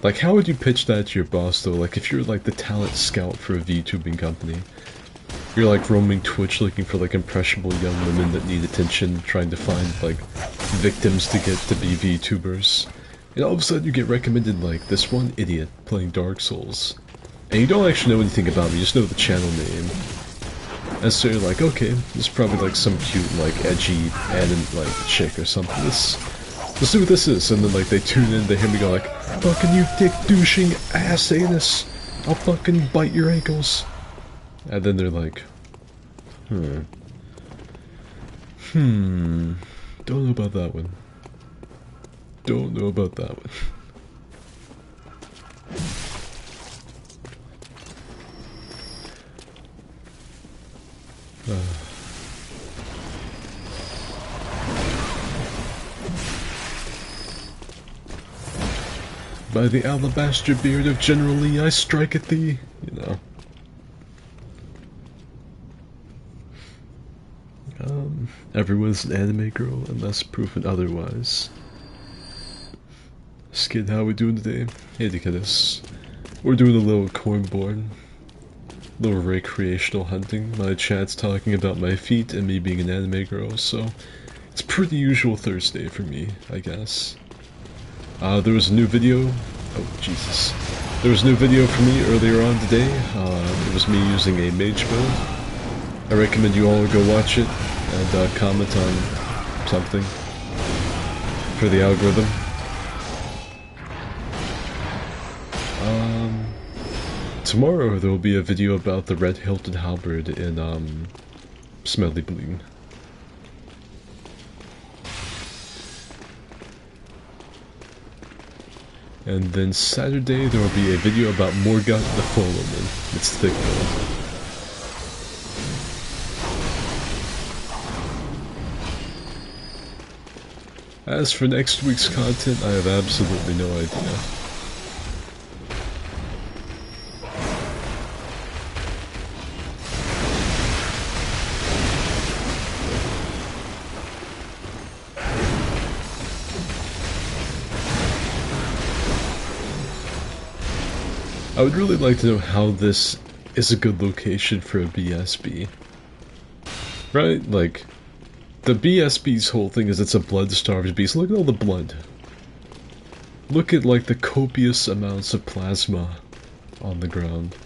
Like, how would you pitch that to your boss though? Like, if you're like the talent scout for a VTubing company, you're like roaming Twitch looking for like impressionable young women that need attention, trying to find like victims to get to be VTubers. And all of a sudden you get recommended like this one idiot playing Dark Souls. And you don't actually know anything about me, you just know the channel name. And so you're like, okay, this is probably like some cute, like edgy anime like chick or something. Let's see what this is. And then like they tune in, they hear me go like, fucking you dick douching ass anus, I'll fucking bite your ankles. And then they're like, don't know about that one. Don't know about that one. By the alabaster beard of General Lee, I strike at thee, you know. Everyone's an anime girl unless proven otherwise. Skid, how we doing today? Hey, Dicadus. We're doing a little cornborn. Little recreational hunting. My chat's talking about my feet and me being an anime girl, so it's pretty usual Thursday for me, I guess. There was a new video. Oh, Jesus. There was a new video for me earlier on today. It was me using a mage build. I recommend you all go watch it and comment on something for the algorithm. Tomorrow there will be a video about the red hilted halberd in Smelly Bloom. And then Saturday there will be a video about Morgoth the Forewoman. It's thick though. As for next week's content, I have absolutely no idea. I would really like to know how this is a good location for a BSB. Right? Like, the BSB's whole thing is it's a blood-starved beast. Look at all the blood. Look at, like, the copious amounts of plasma on the ground.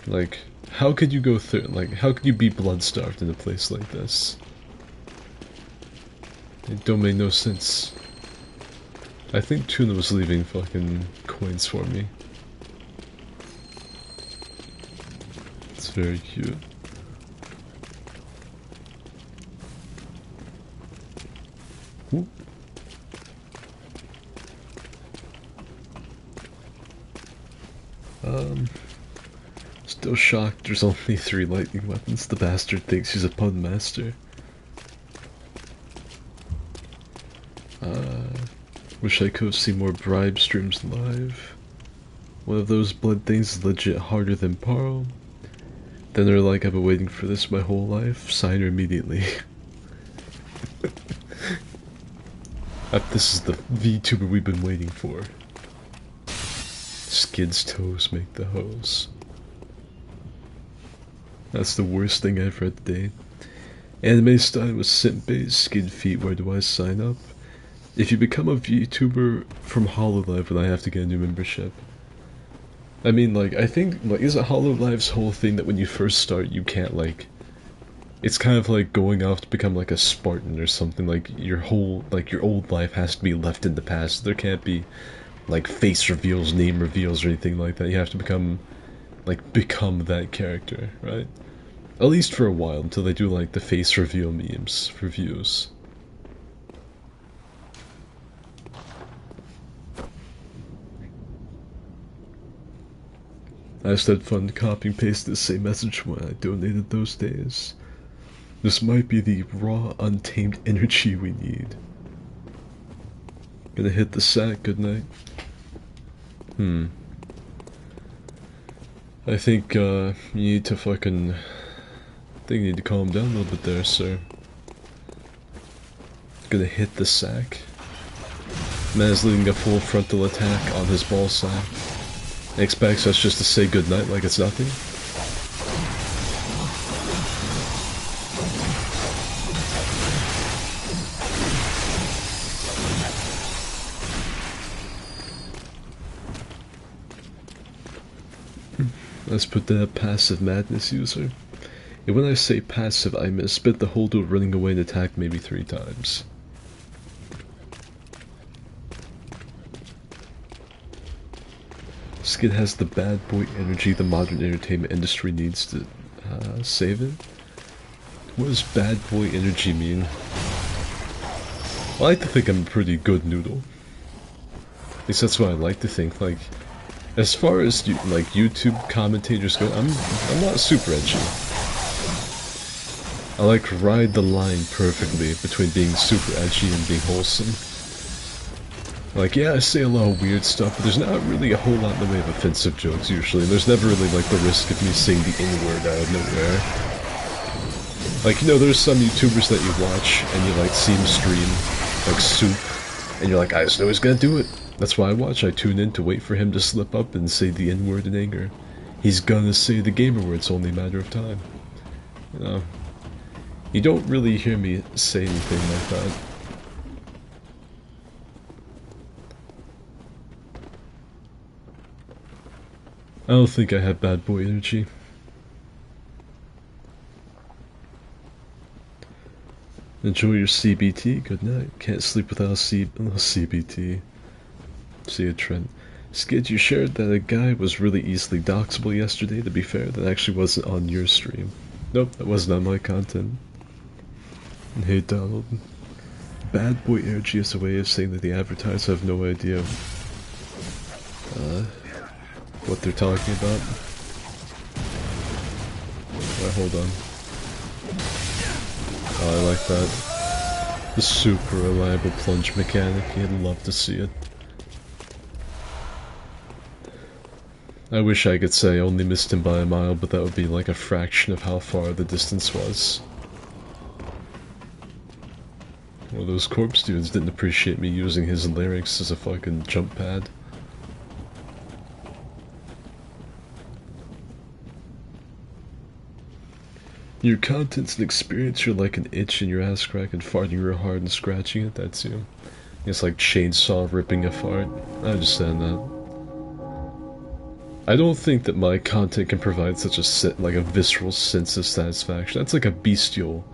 Like, how could you go through, like, how could you be blood-starved in a place like this? It don't make no sense. I think Tuna was leaving fucking coins for me. It's very cute. Ooh. Still shocked there's only 3 lightning weapons. The bastard thinks he's a pun master. Wish I could see more bribe streams live. One of those blood things is legit harder than Parl. Then they're like, I've been waiting for this my whole life. Sign her immediately. This is the VTuber we've been waiting for. Skid's toes make the hose. That's the worst thing I've read today. Anime style was simp based. Skid feet, where do I sign up? If you become a VTuber from HoloLive, then I have to get a new membership. I mean, like, I think, like, isn't HoloLive's whole thing that when you first start, you can't, like... It's kind of like going off to become, like, a Spartan or something. Like, your whole, like, your old life has to be left in the past. There can't be, like, face reveals, name reveals, or anything like that. You have to become that character, right? At least for a while, until they do, like, the face reveal memes for views. I just had fun copying pasting the same message when I donated those days. This might be the raw, untamed energy we need. Gonna hit the sack, good night. I think, you need to fucking... I think you need to calm down a little bit there, sir. Gonna hit the sack. Man's leading a full frontal attack on his ball sack. Expects us just to say goodnight like it's nothing. Let's put that passive madness user. And when I say passive, I mean spit the whole dude running away and attack maybe 3 times. Skid has the bad boy energy the modern entertainment industry needs to save it. What does bad boy energy mean? I like to think I'm a pretty good noodle. At least that's what I like to think. Like, as far as like YouTube commentators go, I'm not super edgy. I like ride the line perfectly between being super edgy and being wholesome. Like, yeah, I say a lot of weird stuff, but there's not really a whole lot in the way of offensive jokes usually, and there's never really like the risk of me saying the N-word out of nowhere. Like, you know, there's some YouTubers that you watch and you like see him stream, like Soup, and you're like, I just know he's gonna do it. That's why I watch. I tune in to wait for him to slip up and say the N-word in anger. He's gonna say the gamer word, it's only a matter of time. You know, you don't really hear me say anything like that. I don't think I have bad boy energy. Enjoy your CBT, good night. Can't sleep without CBT. See ya, Trent. Skid, you shared that a guy was really easily doxable yesterday. To be fair, that actually wasn't on your stream. Nope, that wasn't on my content. And hey, Donald. Bad boy energy is a way of saying that the advertisers have no idea what they're talking about. Alright, hold on. Oh, I like that. The super reliable plunge mechanic. You'd love to see it. I wish I could say I only missed him by a mile, but that would be like a fraction of how far the distance was. Well, those corpse dudes didn't appreciate me using his lyrics as a fucking jump pad. Your content's an experience, you're like an itch in your ass crack and farting real hard and scratching it, that's you. It's like chainsaw ripping a fart. I understand that. I don't think that my content can provide such a visceral sense of satisfaction. That's like a bestial,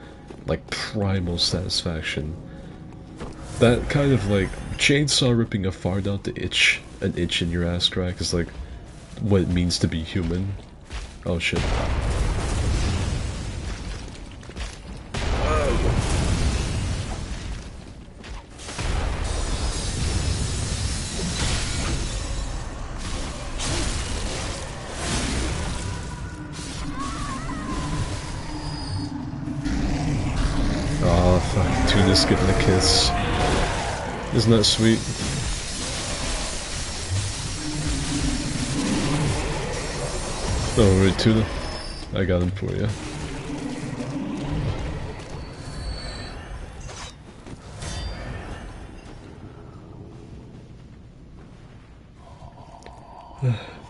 like primal satisfaction. That kind of like chainsaw ripping a fart out to itch, an itch in your ass crack is like what it means to be human. Oh shit. Tuna's getting a kiss. Isn't that sweet? Oh, right, Tuna. I got him for you.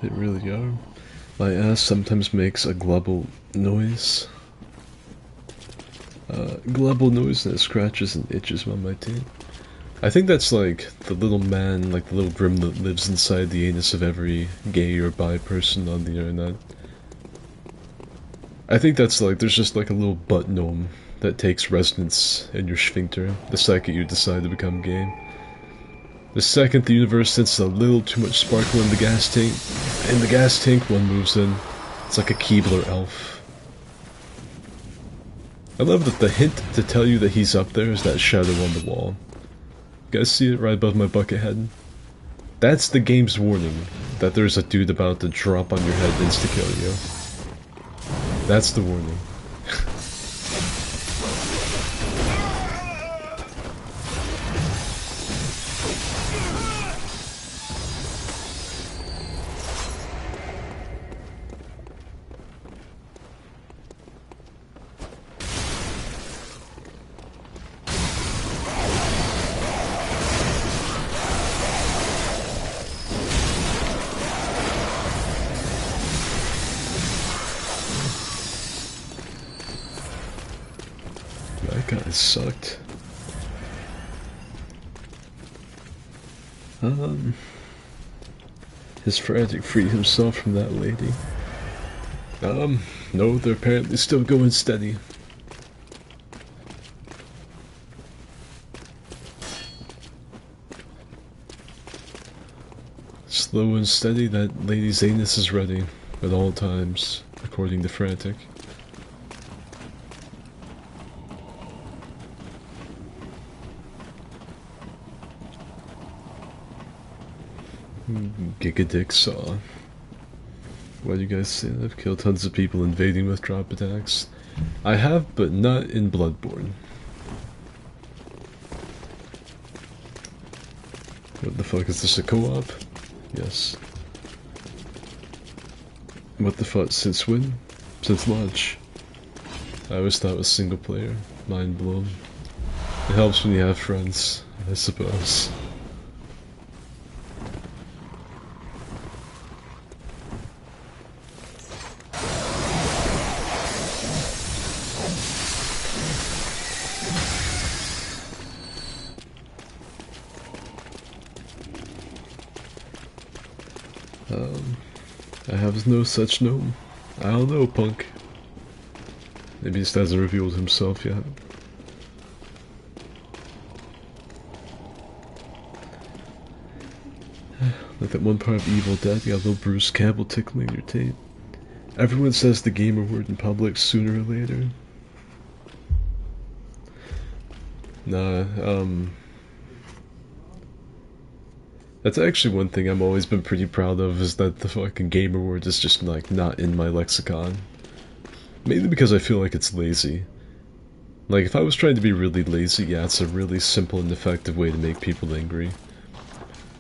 They really are. My ass sometimes makes a global noise. Global noise that scratches and itches on my teeth. I think that's like the little man, like the little grim that lives inside the anus of every gay or bi person on the internet. I think that's like, there's just like a little butt gnome that takes residence in your sphincter the second you decide to become gay. The second the universe senses a little too much sparkle in the gas tank, one moves in. It's like a Keebler elf. I love that the hint to tell you that he's up there is that shadow on the wall. You guys see it right above my bucket head? That's the game's warning, that there's a dude about to drop on your head and insta-kill you. That's the warning. That guy sucked. His frantic freed himself from that lady. No, they're apparently still going steady. Slow and steady, that lady's anus is ready at all times, according to Frantic. Gigadick Saw. What do you guys say? I've killed tons of people invading with drop attacks. I have, but not in Bloodborne. What the fuck, is this a co-op? Yes. What the fuck, since when? Since launch. I always thought it was single player. Mind blown. It helps when you have friends, I suppose. I have no such gnome. I don't know, punk. Maybe he just hasn't revealed himself yet. Like that one part of Evil Dead, you got little Bruce Campbell tickling your tape. Everyone says the gamer word in public sooner or later. Nah, that's actually one thing I've always been pretty proud of, is that the fucking gamer word is just, like, not in my lexicon. Mainly because I feel like it's lazy. Like, if I was trying to be really lazy, yeah, it's a really simple and effective way to make people angry.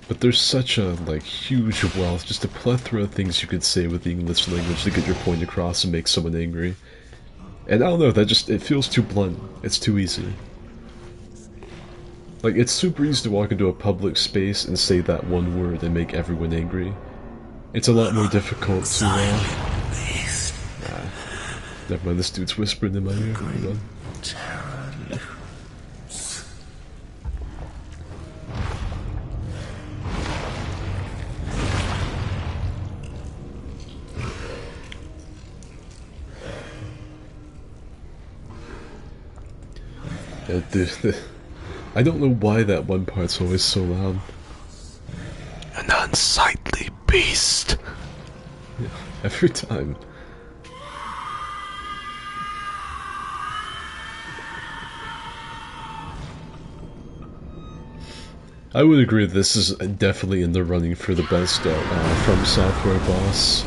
But there's such a, like, huge wealth, just a plethora of things you could say with the English language to get your point across and make someone angry. And I don't know, that just, it feels too blunt. It's too easy. Like, it's super easy to walk into a public space and say that one word and make everyone angry. It's a lot more difficult to, never mind, this dude's whispering in my ear. Hold on. I don't know why that one part's always so loud. An unsightly beast. Yeah, every time. I would agree this is definitely in the running for the best From Software boss.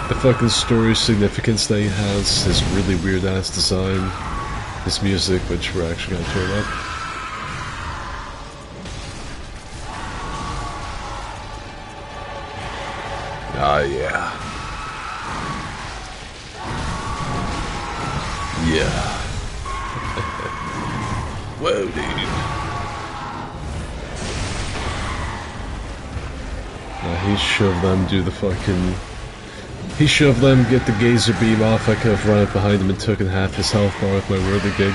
The fucking story significance that he has, his really weird ass design, his music, which we're actually gonna turn up. Ah, yeah. Yeah. Whoa, dude. He shoved them do the fucking... He shoved them get the gazer beam off. I could have run up behind him and taken half his health bar with my whirligig.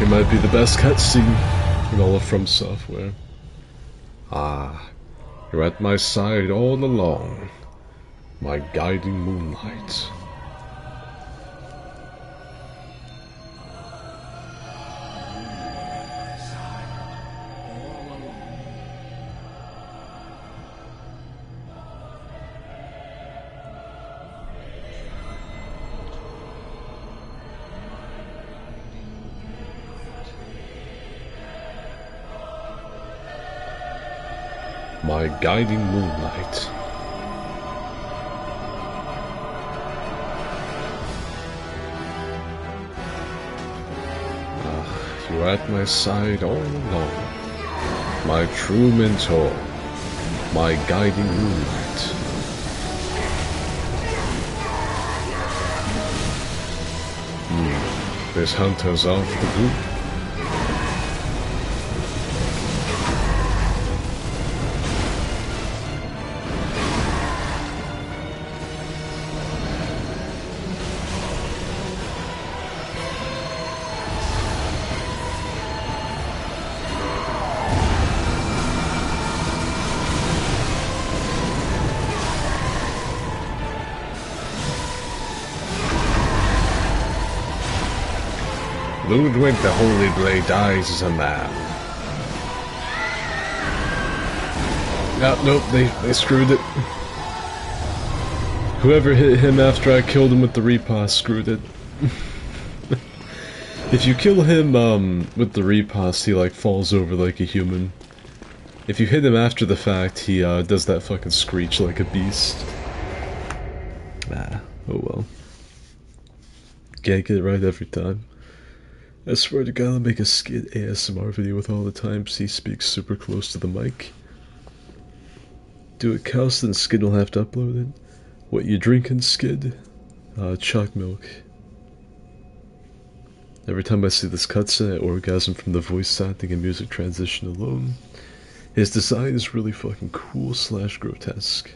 It might be the best cutscene in all of From Software. Ah, you're at my side all along, my guiding moonlight. My guiding moonlight. You're at my side all along. My true mentor. My guiding moonlight. This hunter's off the loop. Ludwig the Holy Blade dies as a man. Nope, they screwed it. Whoever hit him after I killed him with the repass screwed it. If you kill him with the repass, he like falls over like a human. If you hit him after the fact, he does that fucking screech like a beast. Ah, oh well. Can't get it right every time. I swear to God, I'll make a Skid ASMR video with all the times he speaks super close to the mic. Do it, Cows, then Skid will have to upload it. What you drinking, Skid? Chalk milk. Every time I see this cutscene, I orgasm from the voice acting and music transition alone. His design is really fucking cool / grotesque.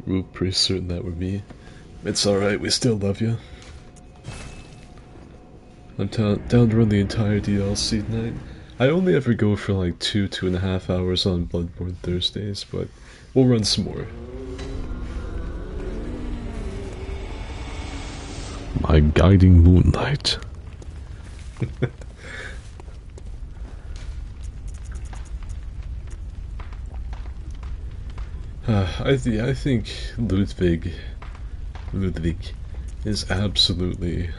We're pretty certain that were me. It's alright, we still love you. I'm down to run the entire DLC tonight. I only ever go for like 2.5 hours on Bloodborne Thursdays, but we'll run some more. My guiding moonlight. I think Ludwig is absolutely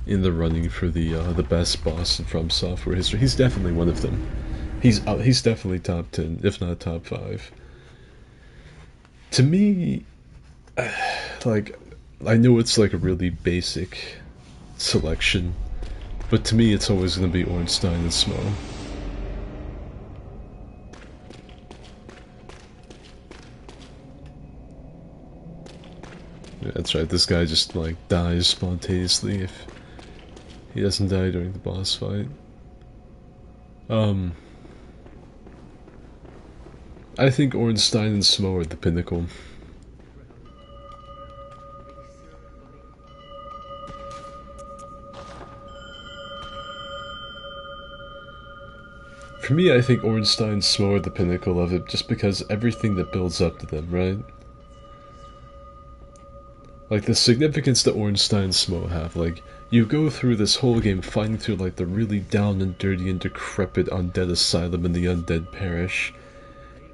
in the running for the best boss in From Software history. He's definitely one of them. He's definitely top 10, if not top 5. To me, like, I know it's like a really basic selection, but to me it's always going to be Ornstein and Smo. That's right, this guy just like dies spontaneously if he doesn't die during the boss fight. I think Ornstein and Smo are the pinnacle. For me, I think Ornstein and Smo are the pinnacle of it just because everything that builds up to them, right? Like, the significance that Ornstein and Smo have, like, you go through this whole game fighting through, like, the really down and dirty and decrepit undead asylum in the undead parish.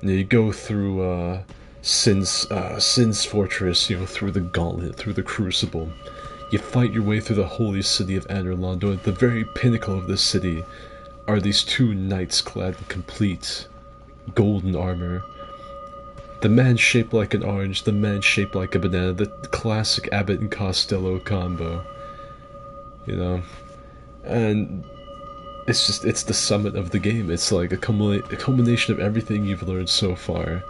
And you go through, Sin's fortress, you know, through the gauntlet, through the crucible. You fight your way through the holy city of Anor Londo. At the very pinnacle of this city are these two knights clad in complete golden armor. The man shaped like an orange, the man shaped like a banana, the classic Abbott and Costello combo. You know? And it's the summit of the game. It's like a culmination of everything you've learned so far.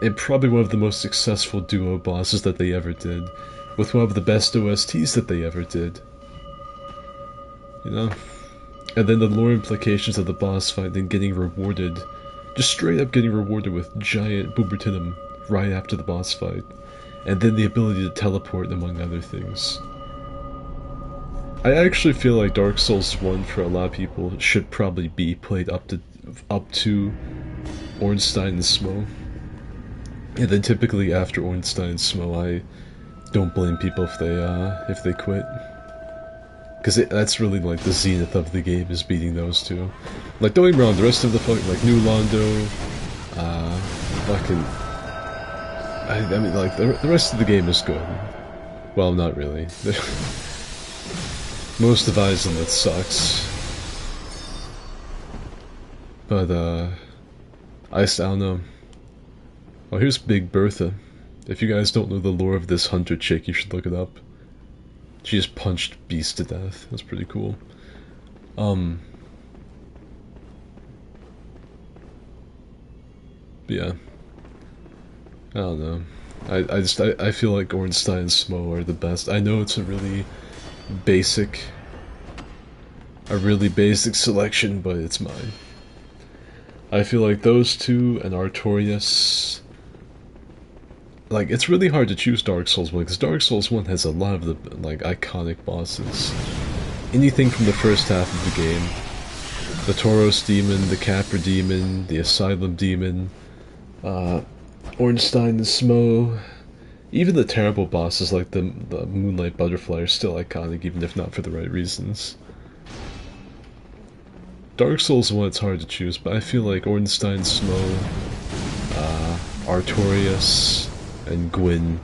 And probably one of the most successful duo bosses that they ever did. With one of the best OSTs that they ever did. You know? And then the lore implications of the boss fight and getting rewarded. Just straight up getting rewarded with giant Bubertinum right after the boss fight. And then the ability to teleport, among other things. I actually feel like Dark Souls 1 for a lot of people should probably be played up to Ornstein and Smo. And then typically after Ornstein and Smo, I don't blame people if they quit. Because that's really like the zenith of the game, is beating those two. Like, don't get me wrong, the rest of the fucking, like, New Londo, I mean, like, the rest of the game is good. Well, not really. Most of Iceland sucks. But, I don't know. Oh, here's Big Bertha. If you guys don't know the lore of this hunter chick, you should look it up. She just punched beasts to death. That's pretty cool. Yeah. I don't know. I feel like Ornstein and Smo are the best. I know it's a really basic selection, but it's mine. I feel like those two and Artorias. Like, it's really hard to choose Dark Souls 1 because Dark Souls 1 has a lot of the like iconic bosses. Anything from the first half of the game. The Tauros Demon, the Capra Demon, the Asylum Demon, Ornstein and Smo. Even the terrible bosses like the Moonlight Butterfly are still iconic, even if not for the right reasons. Dark Souls 1, it's hard to choose, but I feel like Ornstein, Smo, Artorias, and Gwyn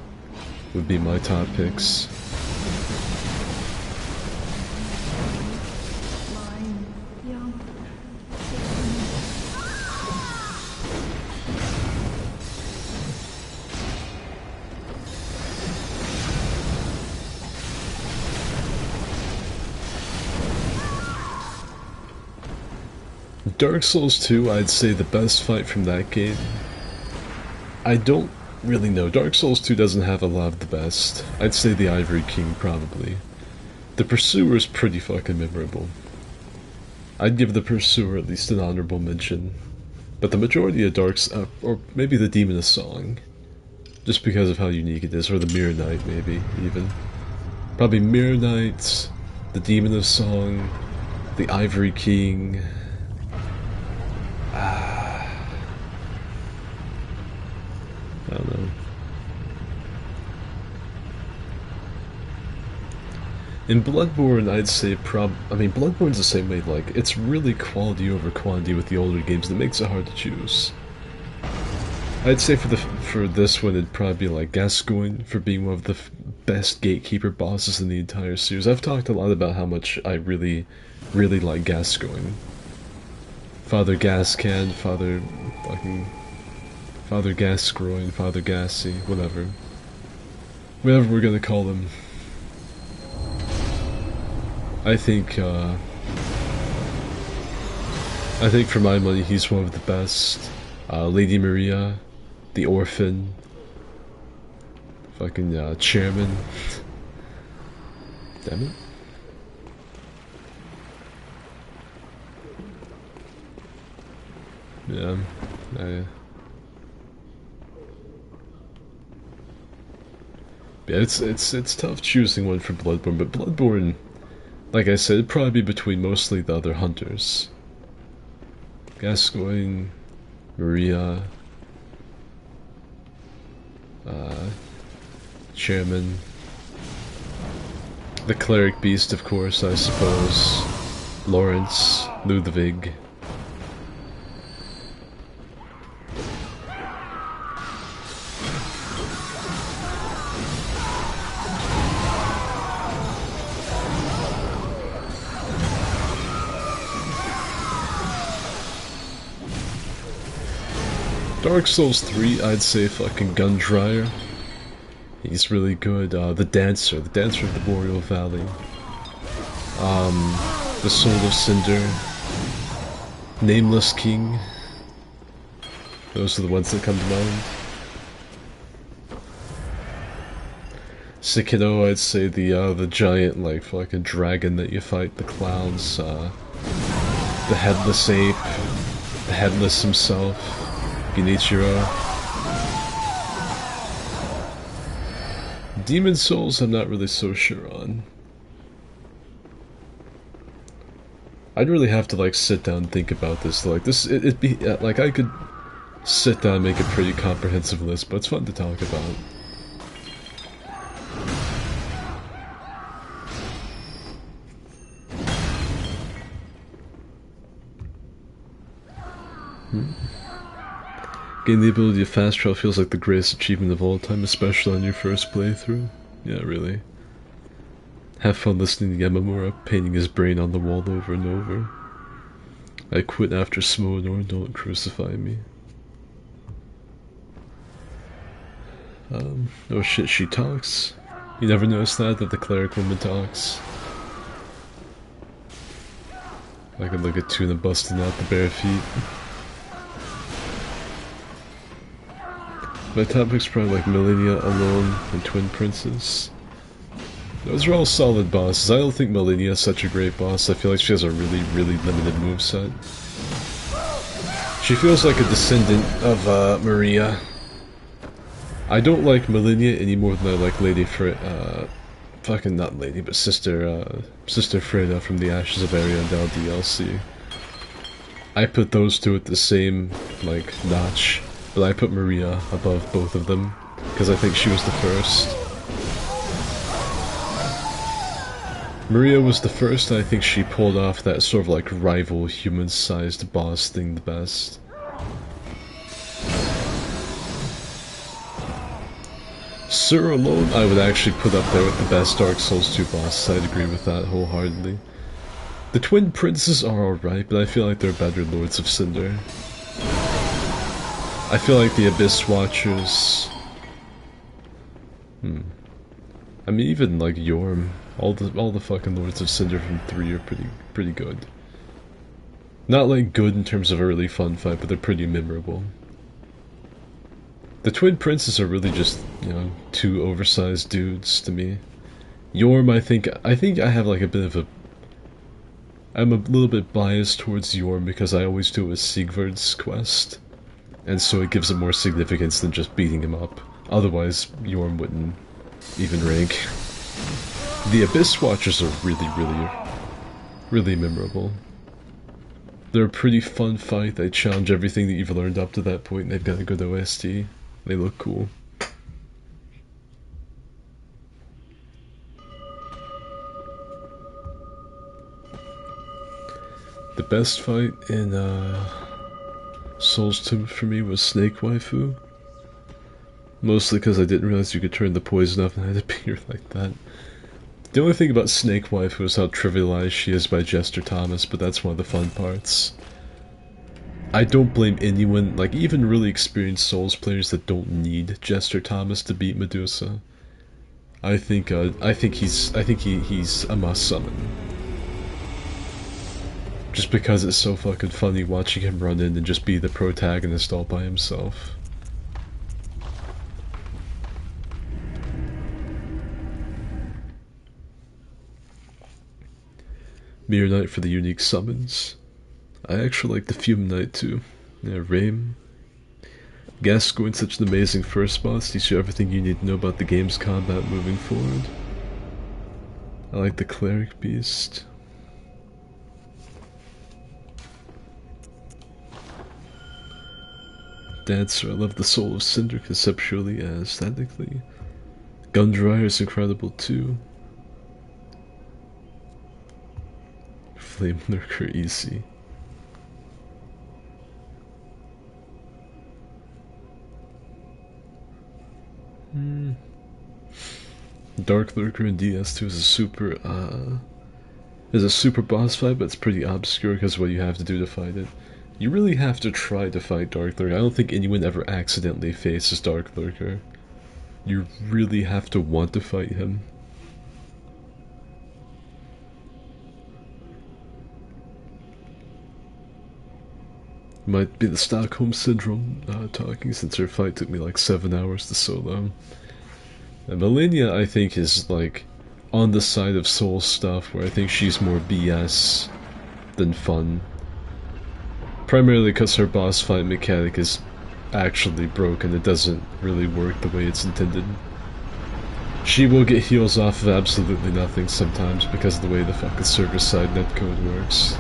would be my top picks. Dark Souls 2, I'd say the best fight from that game. I don't really know. Dark Souls 2 doesn't have a lot of the best. I'd say the Ivory King, probably. The Pursuer is pretty fucking memorable. I'd give the Pursuer at least an honorable mention. But the majority of or maybe the Demon of Song. Just because of how unique it is, or the Mirror Knight, maybe, even. Probably Mirror Knight, the Demon of Song, the Ivory King. I don't know. In Bloodborne, I'd say Bloodborne's the same way, like, it's really quality over quantity with the older games that makes it hard to choose. I'd say for this one, it'd probably be like Gascoigne for being one of the best gatekeeper bosses in the entire series. I've talked a lot about how much I really like Gascoigne. Father Gascan, Father Gascoigne, Father Gassy, whatever. Whatever we're gonna call him. I think for my money, he's one of the best. Lady Maria, the Orphan, fucking Chairman. Damn it. Yeah, yeah, it's tough choosing one for Bloodborne, but Bloodborne, like I said, it'd probably be between mostly the other hunters. Gascoigne, Maria, Chairman, the Cleric Beast, of course, I suppose, Lawrence, Ludwig. Dark Souls 3, I'd say fucking Gundryer. He's really good. The Dancer of the Boreal Valley. The Soul of Cinder. Nameless King. Those are the ones that come to mind. Sikido, I'd say the giant, like, fucking dragon that you fight, the clowns, the headless ape, the headless himself, Genichiro. Demon Souls, I'm not really so sure on. I'd really have to, like, sit down and think about this. Like, it'd be, like, I could sit down and make a pretty comprehensive list, but it's fun to talk about. Getting the ability to fast travel feels like the greatest achievement of all time, especially on your first playthrough. Yeah, really. Have fun listening to Yamamura painting his brain on the wall over and over. I quit after Smoonor, don't crucify me. Oh shit, she talks. You never noticed that the cleric woman talks? I can look at Tuna busting out the bare feet. My topic's probably like Millennia, Alone, and Twin Princess. Those are all solid bosses. I don't think Millennia is such a great boss. I feel like she has a really, really limited moveset. She feels like a descendant of Maria. I don't like Millennia any more than I like Lady fucking not Lady, but Sister Freda from the Ashes of Ariandel DLC. I put those two at the same, like, notch, but I put Maria above both of them, because I think she was the first. Maria was the first, and I think she pulled off that sort of like rival human-sized boss thing the best. Sir alone, I would actually put up there with the best Dark Souls 2 bosses. I'd agree with that wholeheartedly. The Twin Princes are alright, but I feel like they're better Lords of Cinder. I feel like the Abyss Watchers... I mean, even like Yorm, all the fucking Lords of Cinder from 3 are pretty good. Not like good in terms of a really fun fight, but they're pretty memorable. The Twin Princes are really just, you know, two oversized dudes to me. Yorm, I think I have like a bit of a... I'm a little bit biased towards Yorm because I always do it with Sigvard's quest. And so it gives it more significance than just beating him up. Otherwise, Yorm wouldn't even rank. The Abyss Watchers are really memorable. They're a pretty fun fight. They challenge everything that you've learned up to that point, and they've got a good OST. They look cool. The best fight in Souls 2 for me was Snake Waifu. Mostly because I didn't realize you could turn the poison off and I had to beat her like that. The only thing about Snake Waifu is how trivialized she is by Jester Thomas, but that's one of the fun parts. I don't blame anyone, like even really experienced Souls players that don't need Jester Thomas to beat Medusa. I think he's a must summon. Just because it's so fucking funny watching him run in and just be the protagonist all by himself. Mirror Knight for the unique summons. I actually like the Fume Knight too. Yeah, Rame. Gascoigne's such an amazing first boss, teaches you everything you need to know about the game's combat moving forward. I like the Cleric Beast. Dancer, I love the Soul of Cinder conceptually and aesthetically. Gundryer is incredible too. Flame Lurker easy. Dark Lurker in DS2 is a super boss fight, but it's pretty obscure because of what you have to do to fight it. You really have to try to fight Dark Lurker. I don't think anyone ever accidentally faces Dark Lurker. You really have to want to fight him. Might be the Stockholm Syndrome talking, since her fight took me like 7 hours to solo. And Millennia, I think, is like on the side of Soul stuff, where I think she's more BS than fun. Primarily because her boss fight mechanic is actually broken. It doesn't really work the way it's intended. She will get heals off of absolutely nothing sometimes because of the way the fucking server-side netcode works.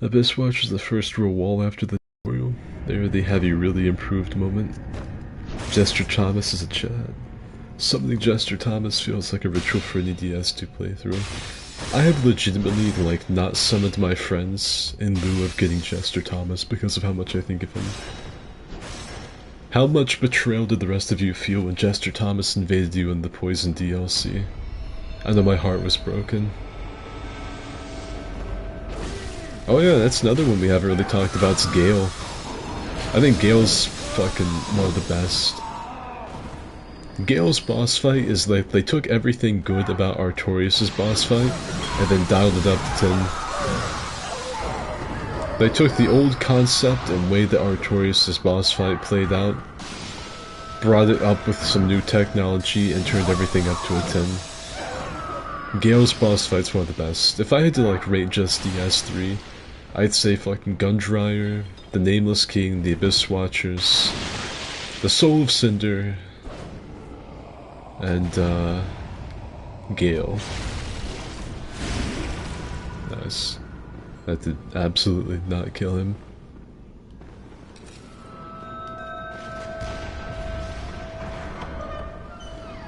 Abyss Watch is the first real wall after the tutorial. There they have a really improved moment. Jester Thomas is a chat. Summoning Jester Thomas feels like a ritual for any DS2 playthrough. I have legitimately, like, not summoned my friends in lieu of getting Jester Thomas because of how much I think of him. How much betrayal did the rest of you feel when Jester Thomas invaded you in the Poison DLC? I know my heart was broken. Oh yeah, that's another one we haven't really talked about, it's Gale. I think Gale's fucking one of the best. Gale's boss fight is like they took everything good about Artorias' boss fight and then dialed it up to 10. They took the old concept and way that Artorias' boss fight played out, brought it up with some new technology, and turned everything up to a 10. Gale's boss fight's one of the best. If I had to like rate just DS3, I'd say fucking Gundryer, the Nameless King, the Abyss Watchers, the Soul of Cinder, and Gale. Nice. That did absolutely not kill him.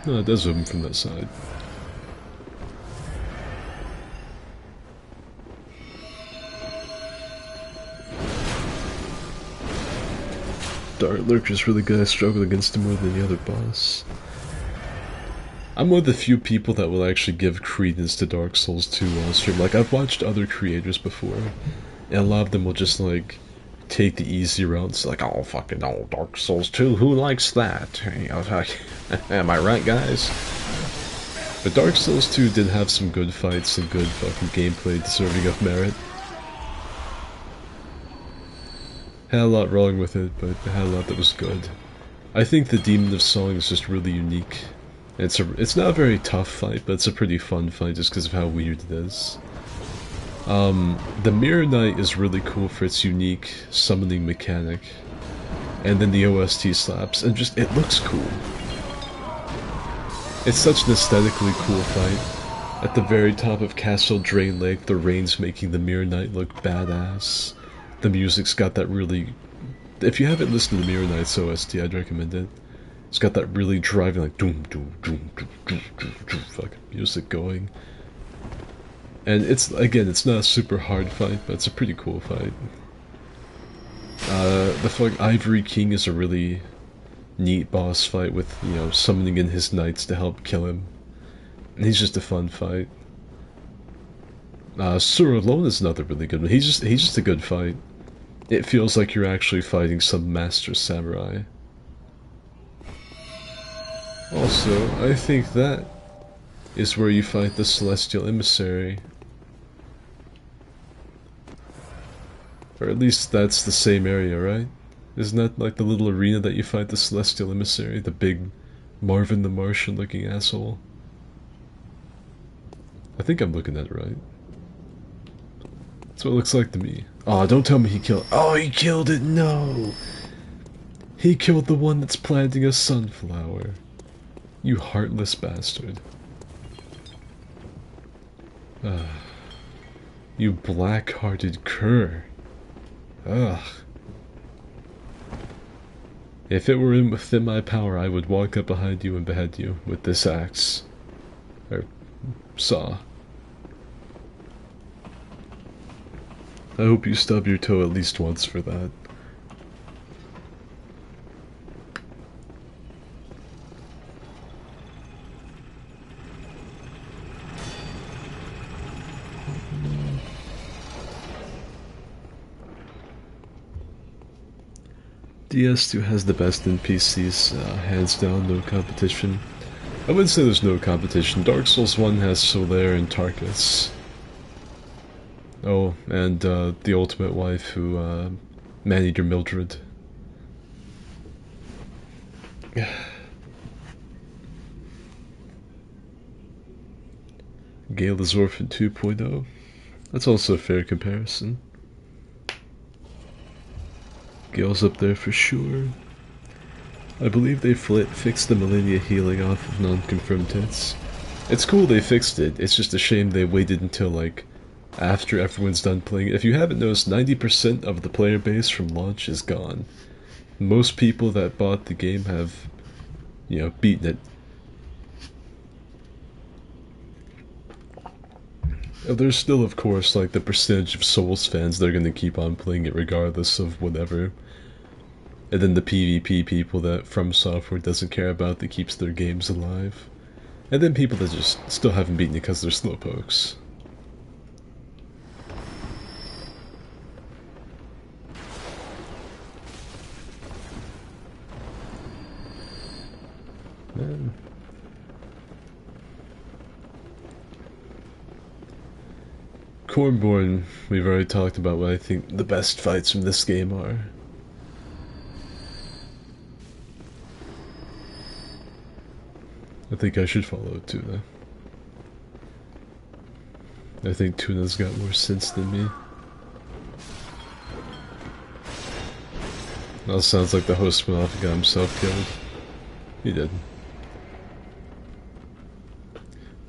No, it does open from that side. Dart Lurker's really good. I struggled against him more than any other boss. I'm one of the few people that will actually give credence to Dark Souls 2 on stream. Like, I've watched other creators before, and a lot of them will just, like, take the easy route. It's like, oh, fucking, oh, Dark Souls 2, who likes that? Am I right, guys? But Dark Souls 2 did have some good fights and good fucking gameplay deserving of merit. Had a lot wrong with it, but it had a lot that was good. I think the Demon of Song is just really unique. It's not a very tough fight, but it's a pretty fun fight just because of how weird it is. The Mirror Knight is really cool for its unique summoning mechanic. And then the OST slaps, and just, it looks cool. It's such an aesthetically cool fight. At the very top of Castle Drain Lake, the rain's making the Mirror Knight look badass. The music's got that really... If you haven't listened to the Mirror Knight's OST, I'd recommend it. It's got that really driving, like, doom, doom, doom, doom, doom, doom, doom, fucking music going. And it's, again, it's not a super hard fight, but it's a pretty cool fight. The fucking Ivory King is a really neat boss fight with, you know, summoning in his knights to help kill him. And he's just a fun fight. Sur Alone is another really good one. He's just a good fight. It feels like you're actually fighting some master samurai. Also, I think that is where you fight the Celestial Emissary. Or at least that's the same area, right? Isn't that like the little arena that you fight the Celestial Emissary? The big Marvin the Martian looking asshole? I think I'm looking at it right. That's what it looks like to me. Aw, don't tell me he killed... Oh, he killed it! No! He killed the one that's planting a sunflower. You heartless bastard. You black-hearted cur. Ugh. If it were within my power, I would walk up behind you and behead you with this axe. Or saw. I hope you stub your toe at least once for that. DS2 has the best NPCs, hands down, no competition. I wouldn't say there's no competition. Dark Souls 1 has Solaire and Tarkus. Oh, and the ultimate wife who man-eater Mildred. Gale is Orphan 2.0. That's also a fair comparison. Gale's up there for sure. I believe they fixed the Millennia healing off of non-confirmed hits. It's cool they fixed it, it's just a shame they waited until, like, after everyone's done playing it. If you haven't noticed, 90% of the player base from launch is gone. Most people that bought the game have, you know, beaten it. There's still, of course, like, the percentage of Souls fans that are going to keep on playing it regardless of whatever. And then the PvP people that From Software doesn't care about that keeps their games alive. And then people that just still haven't beaten it because they're slowpokes. Man. Cornborn, we've already talked about what I think the best fights from this game are. I think I should follow Tuna. I think Tuna's got more sense than me. That sounds like the host went off and got himself killed. He did.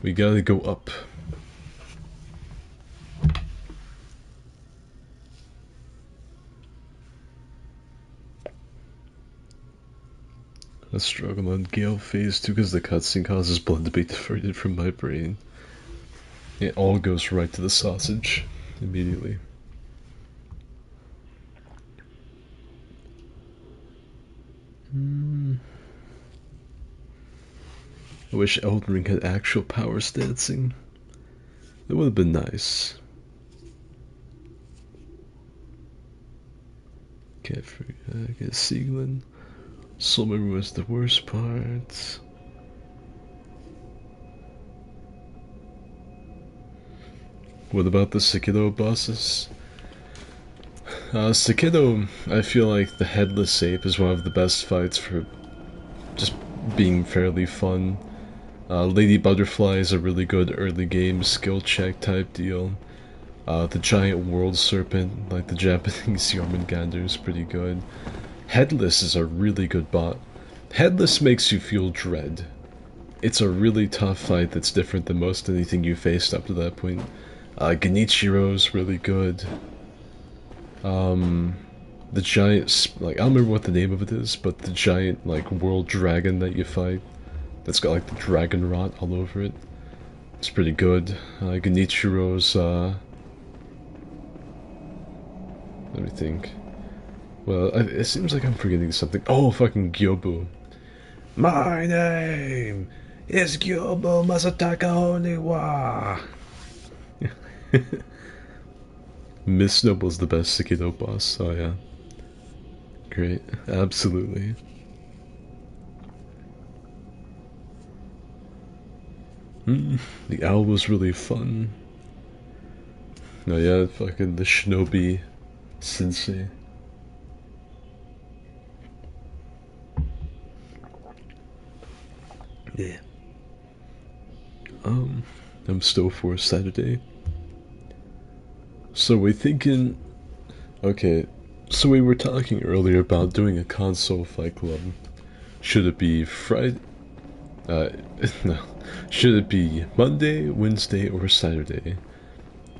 We gotta go up. I struggle on Gale phase 2 because the cutscene causes blood to be diverted from my brain. It all goes right to the sausage immediately. I wish Elden Ring had actual power stancing. It would have been nice. Can't forget Sieglin. Soulsborne was the worst part. What about the Sekido bosses? Sekido, I feel like the Headless Ape is one of the best fights for just being fairly fun. Lady Butterfly is a really good early game skill check type deal. The Giant World Serpent, like the Japanese Jormungandr, is pretty good. Headless is a really good bot. Headless makes you feel dread. It's a really tough fight that's different than most anything you faced up to that point. Genichiro's really good. The giant, like, I don't remember what the name of it is, but the giant, like, world dragon that you fight, that's got, like, the dragon rot all over it. It's pretty good. Genichiro's, let me think. Well, it seems like I'm forgetting something. Oh, fucking Gyobu. My name is Gyobu Masataka Oniwa. Miss Noble's the best Sekido boss. Oh yeah. Great. Absolutely. The owl was really fun. Oh yeah, fucking the Shinobi Sensei. Yeah. I'm still for Saturday. So we're thinking, okay, so we were talking earlier about doing a console fight club. Should it be Friday? No. Should it be Monday, Wednesday, or Saturday?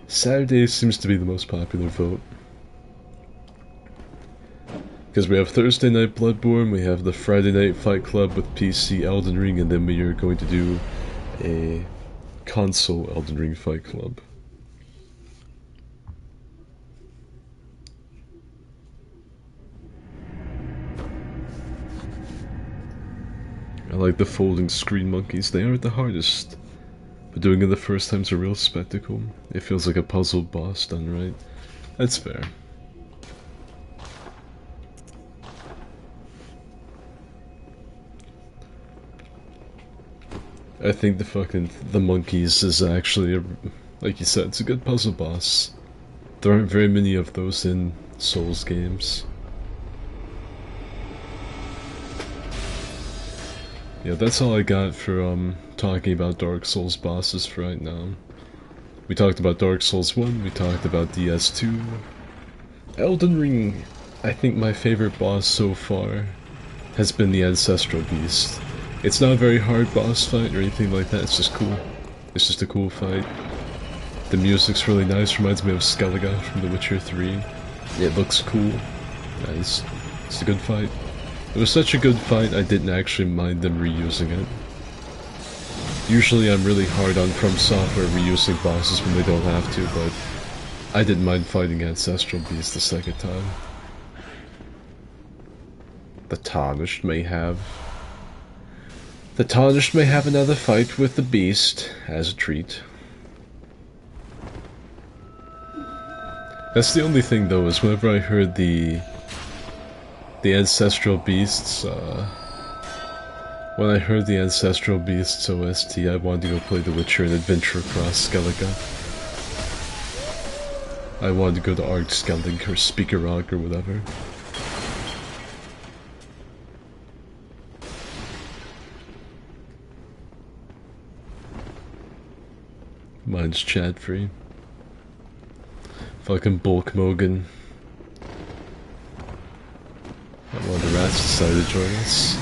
Saturday seems to be the most popular vote. Because we have Thursday night Bloodborne, we have the Friday night Fight Club with PC Elden Ring, and then we are going to do a console Elden Ring Fight Club. I like the folding screen monkeys, they aren't the hardest. But doing it the first time's a real spectacle. It feels like a puzzle boss done right. That's fair. I think the monkeys is actually like you said, it's a good puzzle boss. There aren't very many of those in Souls games. Yeah, that's all I got for talking about Dark Souls bosses for right now. We talked about Dark Souls 1, we talked about DS2. Elden Ring, I think my favorite boss so far has been the Ancestral Beast. It's not a very hard boss fight or anything like that, it's just cool. It's just a cool fight. The music's really nice, reminds me of Skellige from The Witcher 3. It looks cool. Nice. It's a good fight. It was such a good fight, I didn't actually mind them reusing it. Usually I'm really hard on From Software reusing bosses when they don't have to, but I didn't mind fighting Ancestral Beast the second time. The Tarnished may have... The Tarnished may have another fight with the Beast as a treat. That's the only thing though, is whenever I heard the Ancestral Beasts, when I heard the Ancestral Beasts OST, I wanted to go play The Witcher and adventure across Skellige. I wanted to go to Arg Skellig or Speakerog or whatever. Mine's chat free. Fucking Bulk Mogan. One of the rats decided to join us.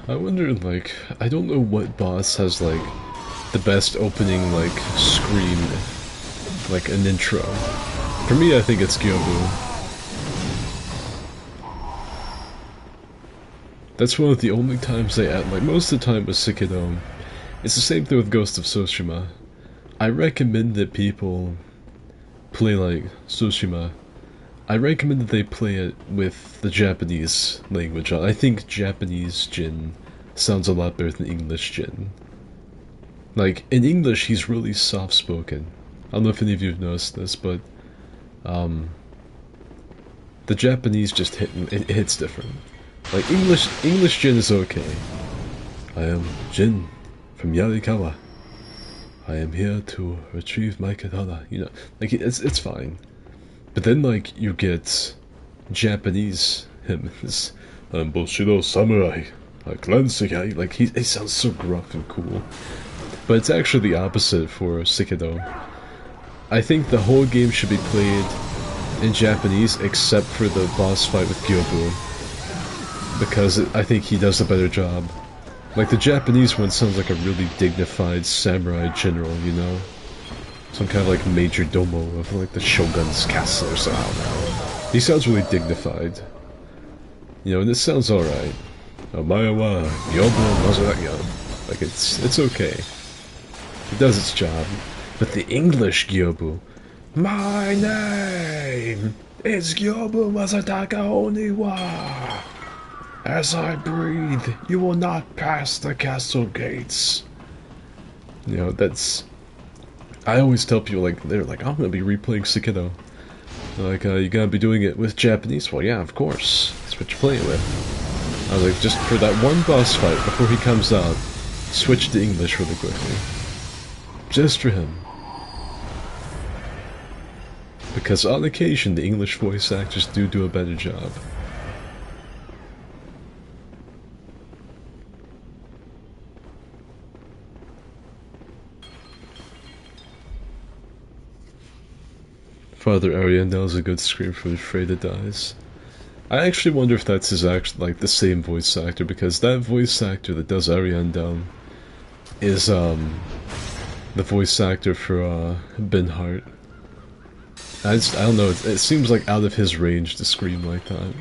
I wonder, like, I don't know what boss has, like, the best opening, like, scream, like, an intro. For me, I think it's Gyobu. That's one of the only times they add, like, most of the time with Sikido. It's the same thing with Ghost of Tsushima. I recommend that people play, like, Tsushima. I recommend that they play it with the Japanese language. I think Japanese Jin sounds a lot better than English Jin. Like, in English, he's really soft-spoken. I don't know if any of you have noticed this, but the Japanese just it hits different. Like, English Jin is okay. I am Jin from Yarikawa. I am here to retrieve my katana. You know, like, it's fine. But then, like, you get Japanese him, this Bushido Samurai, Clansekai, like, he sounds so gruff and cool. But it's actually the opposite for Sikido. I think the whole game should be played in Japanese except for the boss fight with Gyobu. Because I think he does a better job. Like, the Japanese one sounds like a really dignified samurai general, you know? Some kind of, like, major domo of, like, the shogun's castle or something. I don't know. He sounds really dignified. You know, and it sounds alright. Omae wa Gyobu Mazuraya. Like, it's okay. It does its job. But the English Gyobu... My name is Gyobu Mazataka Oniwa. As I breathe, you will not pass the castle gates. You know, that's... I always tell people, like, they're like, I'm gonna be replaying Sikido. They're like, you gotta be doing it with Japanese. Well, yeah, of course. That's what you're playing with. I was like, just for that one boss fight before he comes out, switch to English really quickly. Just for him. Because on occasion, the English voice actors do a better job. Father Ariandel is a good scream from Freda Dies. I actually wonder if that's his like the same voice actor, because that voice actor that does Ariandel is the voice actor for Ben Hart. I don't know, it seems like out of his range to scream like that.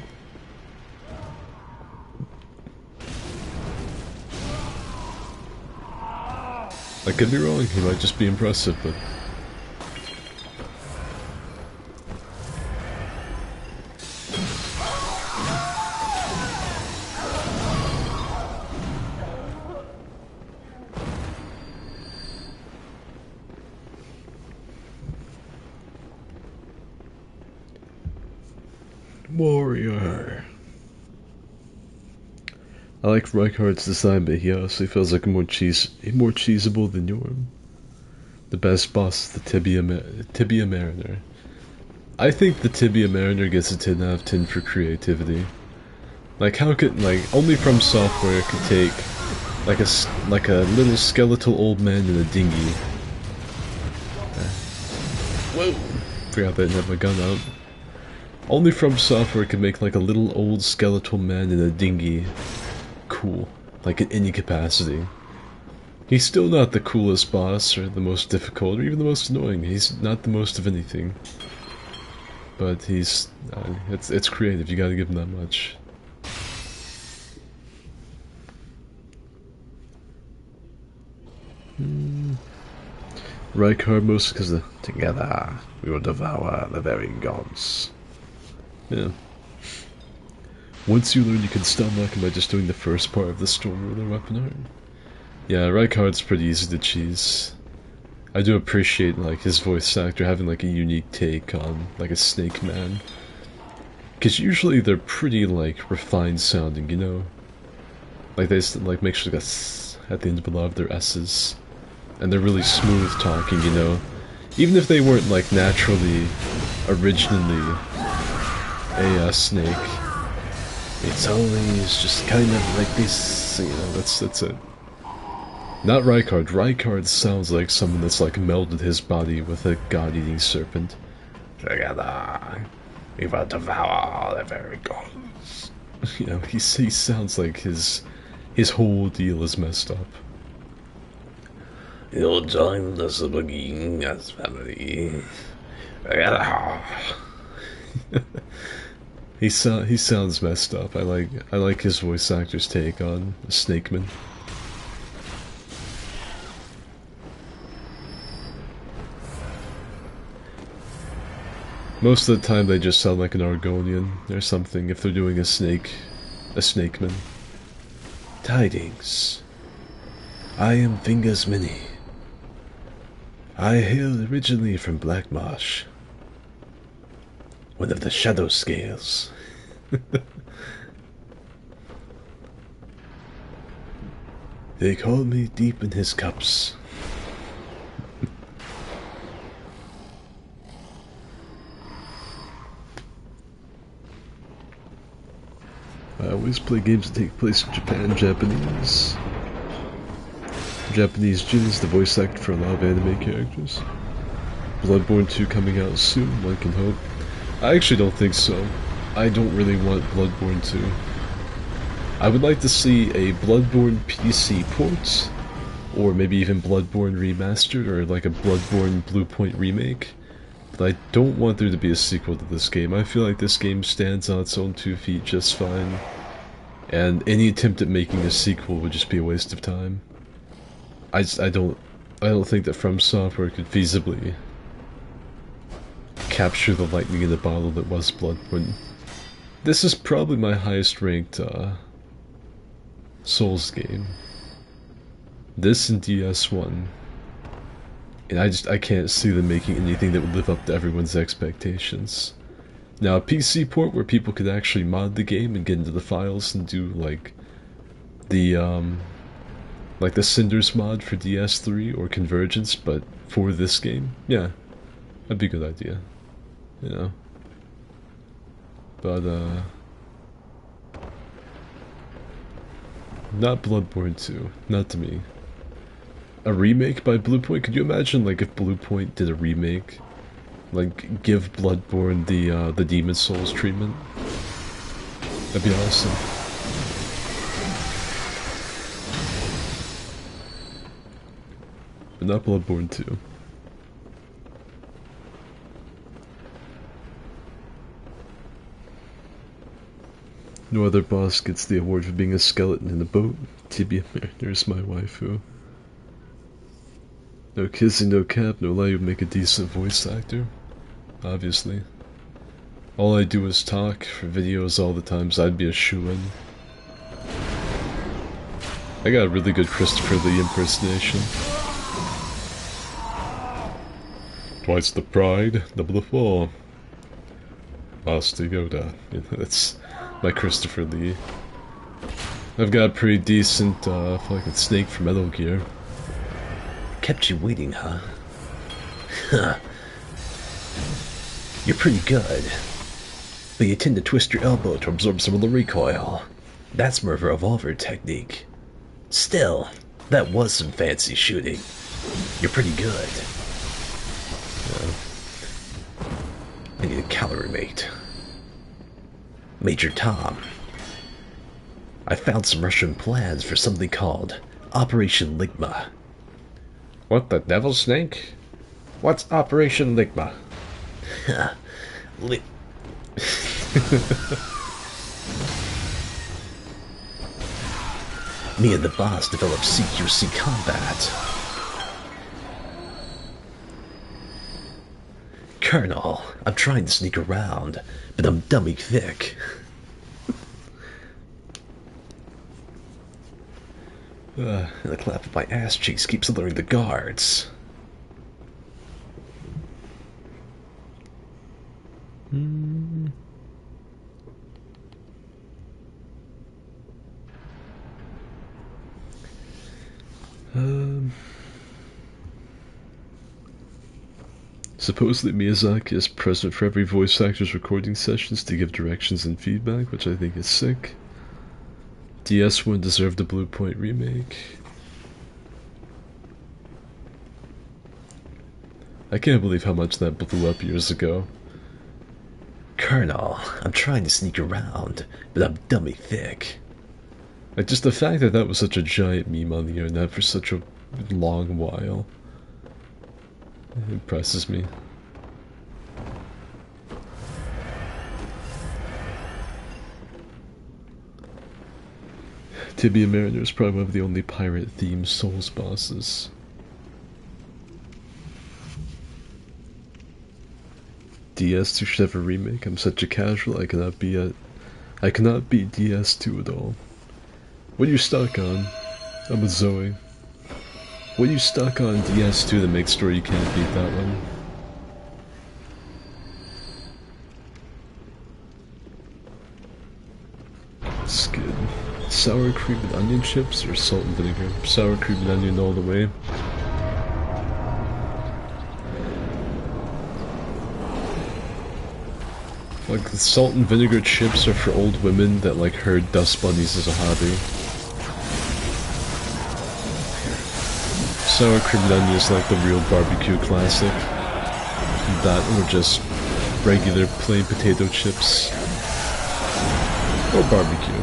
I could be wrong, he might just be impressive, but... Warrior. I like Reichardt's design, but he also feels like more cheesable than Yorm. The best boss, the Tibia Mariner. I think the Tibia Mariner gets a 10 out of 10 for creativity. Like, how could, like, only From Software could take like a little skeletal old man in a dinghy. Whoa! Forgot that I didn't have my gun out. Only From Software can make like a little old skeletal man in a dinghy cool, like in any capacity. He's still not the coolest boss, or the most difficult, or even the most annoying. He's not the most of anything. but he's it's creative. You got to give him that much. Rykard mostly because Together, we will devour the very gods. Yeah. Once you learn you can stun lock him by just doing the first part of the Storm Ruler weapon art. Yeah, Rykard's pretty easy to cheese. I do appreciate like his voice actor having like a unique take on like a Snake Man. Because usually they're pretty like refined sounding, you know? Like they like make sure they got s at the end of a lot of their S's. And they're really smooth talking, you know? Even if they weren't like naturally, originally a snake. It's always just kind of like this, you know, that's it. Not Rykard. Rykard sounds like someone that's like melded his body with a god-eating serpent. Together, we will devour the very gods. You know, he sounds like his whole deal is messed up. You'll join the Subagin family. Together. He sounds messed up. I like his voice actor's take on Snakeman. Most of the time they just sound like an Argonian or something if they're doing a snakeman. Tidings. I am Fingers Mini. I hail originally from Black Marsh. One of the Shadow Scales. They call me deep in his cups. I always play games that take place in Japan, Japanese. Japanese Jin is the voice actor for a lot of anime characters. Bloodborne 2 coming out soon, one can hope. I actually don't think so. I don't really want Bloodborne 2. I would like to see a Bloodborne PC port, or maybe even Bloodborne remastered, or like a Bloodborne Bluepoint remake. But I don't want there to be a sequel to this game. I feel like this game stands on its own 2 feet just fine, and any attempt at making a sequel would just be a waste of time. I don't think that From Software could feasibly capture the lightning in the bottle that was Bloodborne. This is probably my highest ranked Souls game. This and DS1. And I can't see them making anything that would live up to everyone's expectations. Now, a PC port where people could actually mod the game and get into the files and do like the Cinders mod for DS3 or Convergence, but for this game, yeah, that'd be a good idea, you know. But not Bloodborne 2, not to me. A remake by Bluepoint? Could you imagine, like, if Bluepoint did a remake? Like, give Bloodborne the Demon Souls treatment? That'd be awesome. But not Bloodborne 2. No other boss gets the award for being a skeleton in a boat. Tibia, there's my waifu. No kissing, no cap, no lie, you make a decent voice actor. Obviously. All I do is talk for videos all the times. I'd be a shoo-in. I got a really good Christopher Lee impersonation. Twice the pride, double the fall. Master Yoda. That's my Christopher Lee. I've got a pretty decent fucking Snake from Metal Gear. Kept you waiting, huh? Huh. You're pretty good. But you tend to twist your elbow to absorb some of the recoil. That's more of a revolver technique. Still, that was some fancy shooting. You're pretty good. I need a calorie mate. Major Tom. I found some Russian plans for something called Operation Ligma. What the devil, Snake? What's Operation Ligma? Li- Me and the boss developed CQC combat. Colonel, I'm trying to sneak around, but I'm dummy thick. And the clap of my ass cheeks keeps alerting the guards. Supposedly Miyazaki is present for every voice actor's recording sessions to give directions and feedback, which I think is sick. DS1 deserved a Blue Point remake. I can't believe how much that blew up years ago. Colonel, I'm trying to sneak around, but I'm dummy thick. Like, just the fact that that was such a giant meme on the internet for such a long while. It impresses me. Tibia Mariner is probably one of the only pirate-themed Souls bosses. DS2 should have a remake. I'm such a casual, I cannot beat DS2 at all. What are you stuck on? I'm with Zoe. What are you stuck on DS2 that makes sure you can't beat that one? Skid. Sour cream and onion chips or salt and vinegar? Sour cream and onion all the way. Like, the salt and vinegar chips are for old women that, like, herd dust bunnies as a hobby. Sour cream and onion is like the real barbecue classic. That or just regular plain potato chips. Or barbecue.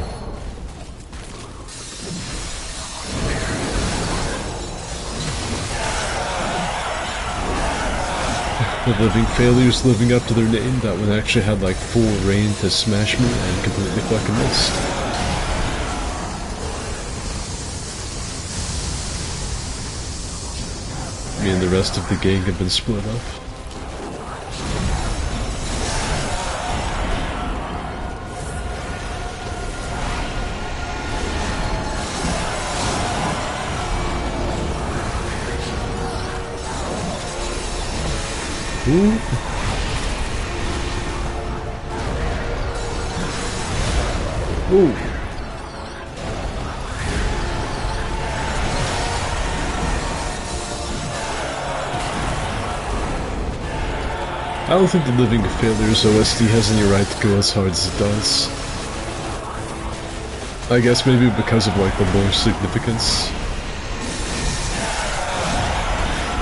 The Living Failures living up to their name, that one actually had like full reign to smash me and completely fucking missed. Me and the rest of the gang have been split up. Ooh. Ooh. I don't think the Living Failures OST has any right to go as hard as it does. I guess maybe because of like the lore significance.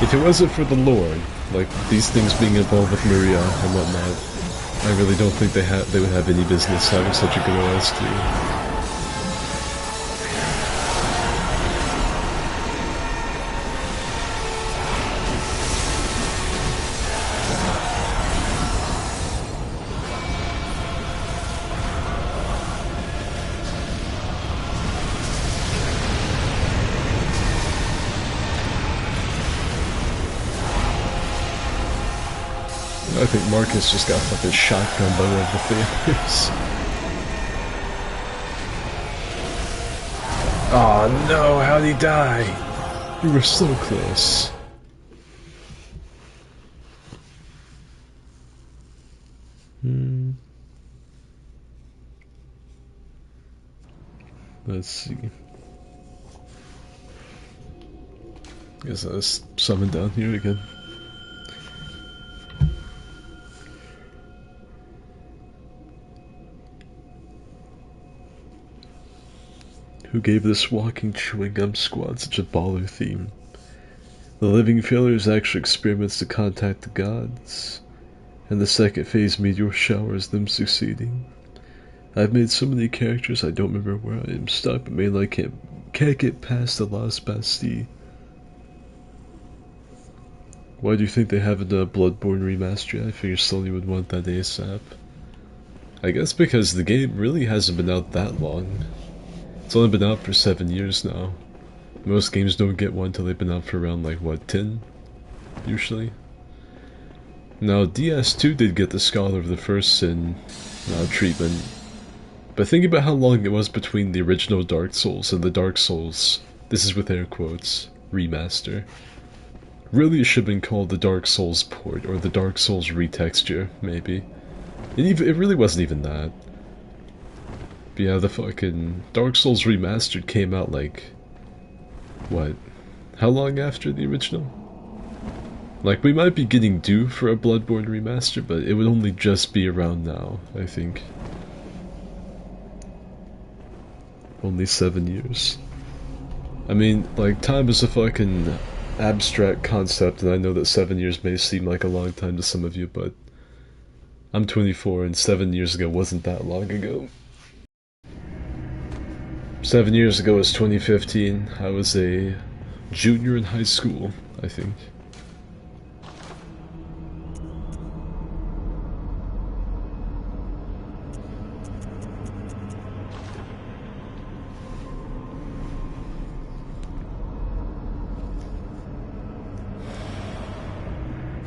If it wasn't for the lore, like these things being involved with Maria and whatnot, I really don't think they would have any business having such a good OST. I think Marcus just got fucking shotgun by one of the failures. Oh no, how'd he die? You were so close. Let's see. Guess I was summoned down here again. Who gave this walking chewing gum squad such a baller theme? The Living Failures actually experiments to contact the gods, and the second phase meteor showers them succeeding. I've made so many characters I don't remember where I am stuck, but mainly I can't get past the Lost Bastille. Why do you think they haven't a Bloodborne remaster? I figure Sony would want that ASAP. I guess because the game really hasn't been out that long. It's only been out for 7 years now. Most games don't get one until they've been out for around, like, what, 10? Usually. Now, DS2 did get the Scholar of the First Sin treatment. But think about how long it was between the original Dark Souls and the Dark Souls, this is with air quotes, remaster. Really, it should have been called the Dark Souls port, or the Dark Souls retexture, maybe. It really wasn't even that. But yeah, the fucking Dark Souls Remastered came out like... what? How long after the original? Like, we might be getting due for a Bloodborne remaster, but it would only just be around now, I think. Only 7 years. I mean, like, time is a fucking abstract concept, and I know that 7 years may seem like a long time to some of you, but I'm 24, and 7 years ago wasn't that long ago. 7 years ago was 2015. I was a junior in high school, I think.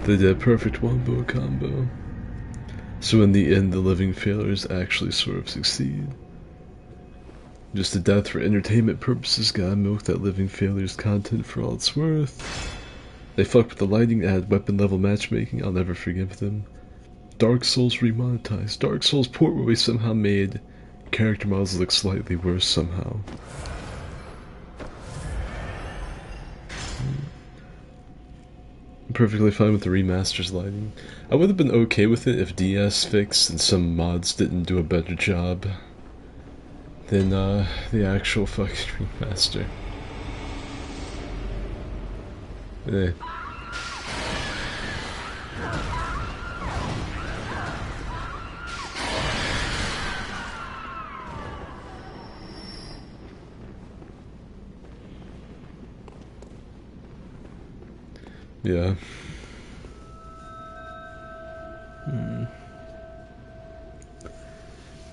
They did a perfect wombo combo. So in the end, the living failures actually sort of succeed. Just a death for entertainment purposes, gotta milk that living failures content for all it's worth. They fucked with the lighting, add weapon level matchmaking, I'll never forgive them. Dark Souls remonetized. Dark Souls port where we somehow made character models look slightly worse somehow. I'm perfectly fine with the remaster's lighting. I would have been okay with it if DS fixed and some mods didn't do a better job than the actual fucking remaster. Eh. Yeah.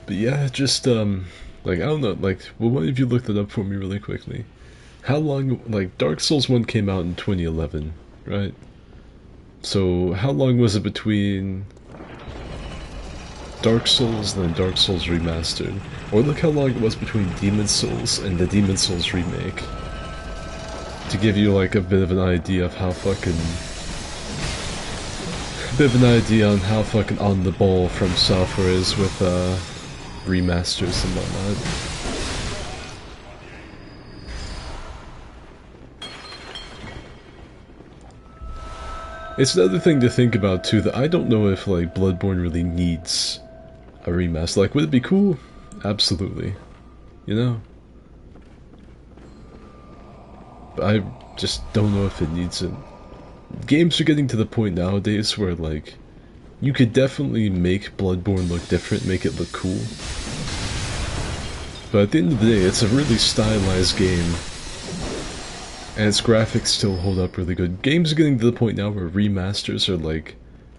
But yeah, just, like, I don't know, like, well, one of you looked it up for me really quickly. How long, like, Dark Souls 1 came out in 2011, right? So, how long was it between Dark Souls and then Dark Souls Remastered? Or look how long it was between Demon Souls and the Demon Souls remake. To give you, like, a bit of an idea of how fucking... on how fucking on the ball From Software is with, remasters and whatnot. It's another thing to think about too, that I don't know if like Bloodborne really needs a remaster. Like, would it be cool? Absolutely. You know? But I just don't know if it needs it. Games are getting to the point nowadays where like you could definitely make Bloodborne look different, make it look cool. But at the end of the day, it's a really stylized game. And its graphics still hold up really good. Games are getting to the point now where remasters are like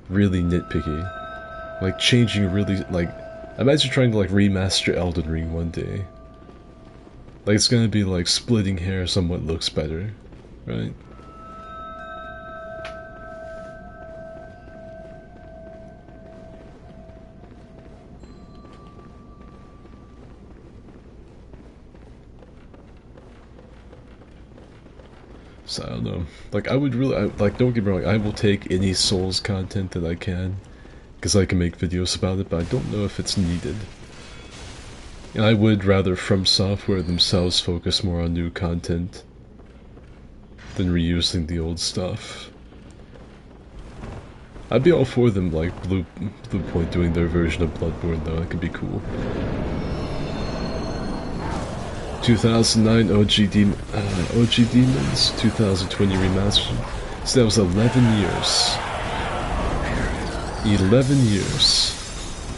really nitpicky. Like changing really, like, imagine trying to like remaster Elden Ring one day. Like it's gonna be like splitting hairs on what looks better, right? So I don't know. Like I would really, like, don't get me wrong, I will take any Souls content that I can, because I can make videos about it, but I don't know if it's needed. And I would rather From Software themselves focus more on new content than reusing the old stuff. I'd be all for them, like Bluepoint doing their version of Bloodborne though, that could be cool. 2009 OG Demons, 2020 Remastered. So that was 11 years. 11 years.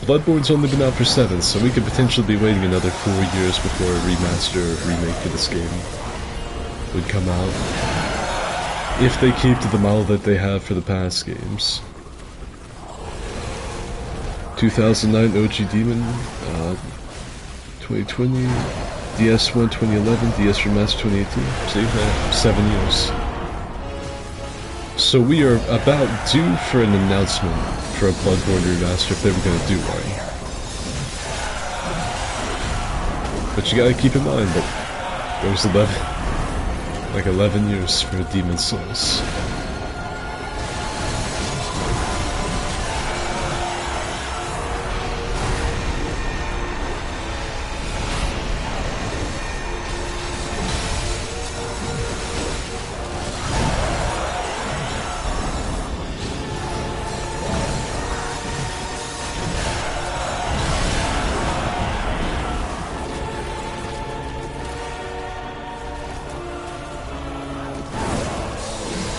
Bloodborne's only been out for 7, so we could potentially be waiting another 4 years before a remaster or remake for this game would come out. if they keep to the model that they have for the past games. 2009 OG Demon, 2020, DS1 2011, DS Remaster 2018. See, 7 years. So we are about due for an announcement for a Bloodborne remaster if they were going to do one. But you gotta keep in mind that it was 11 years for Demon Souls.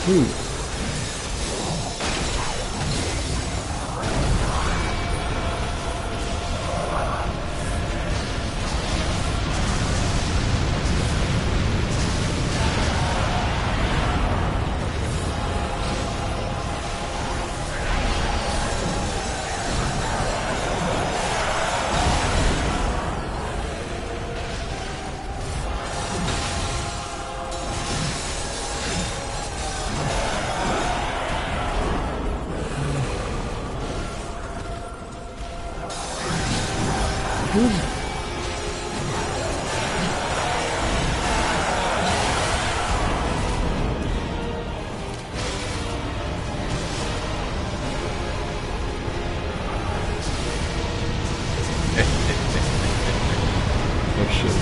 Ooh. Oh shit.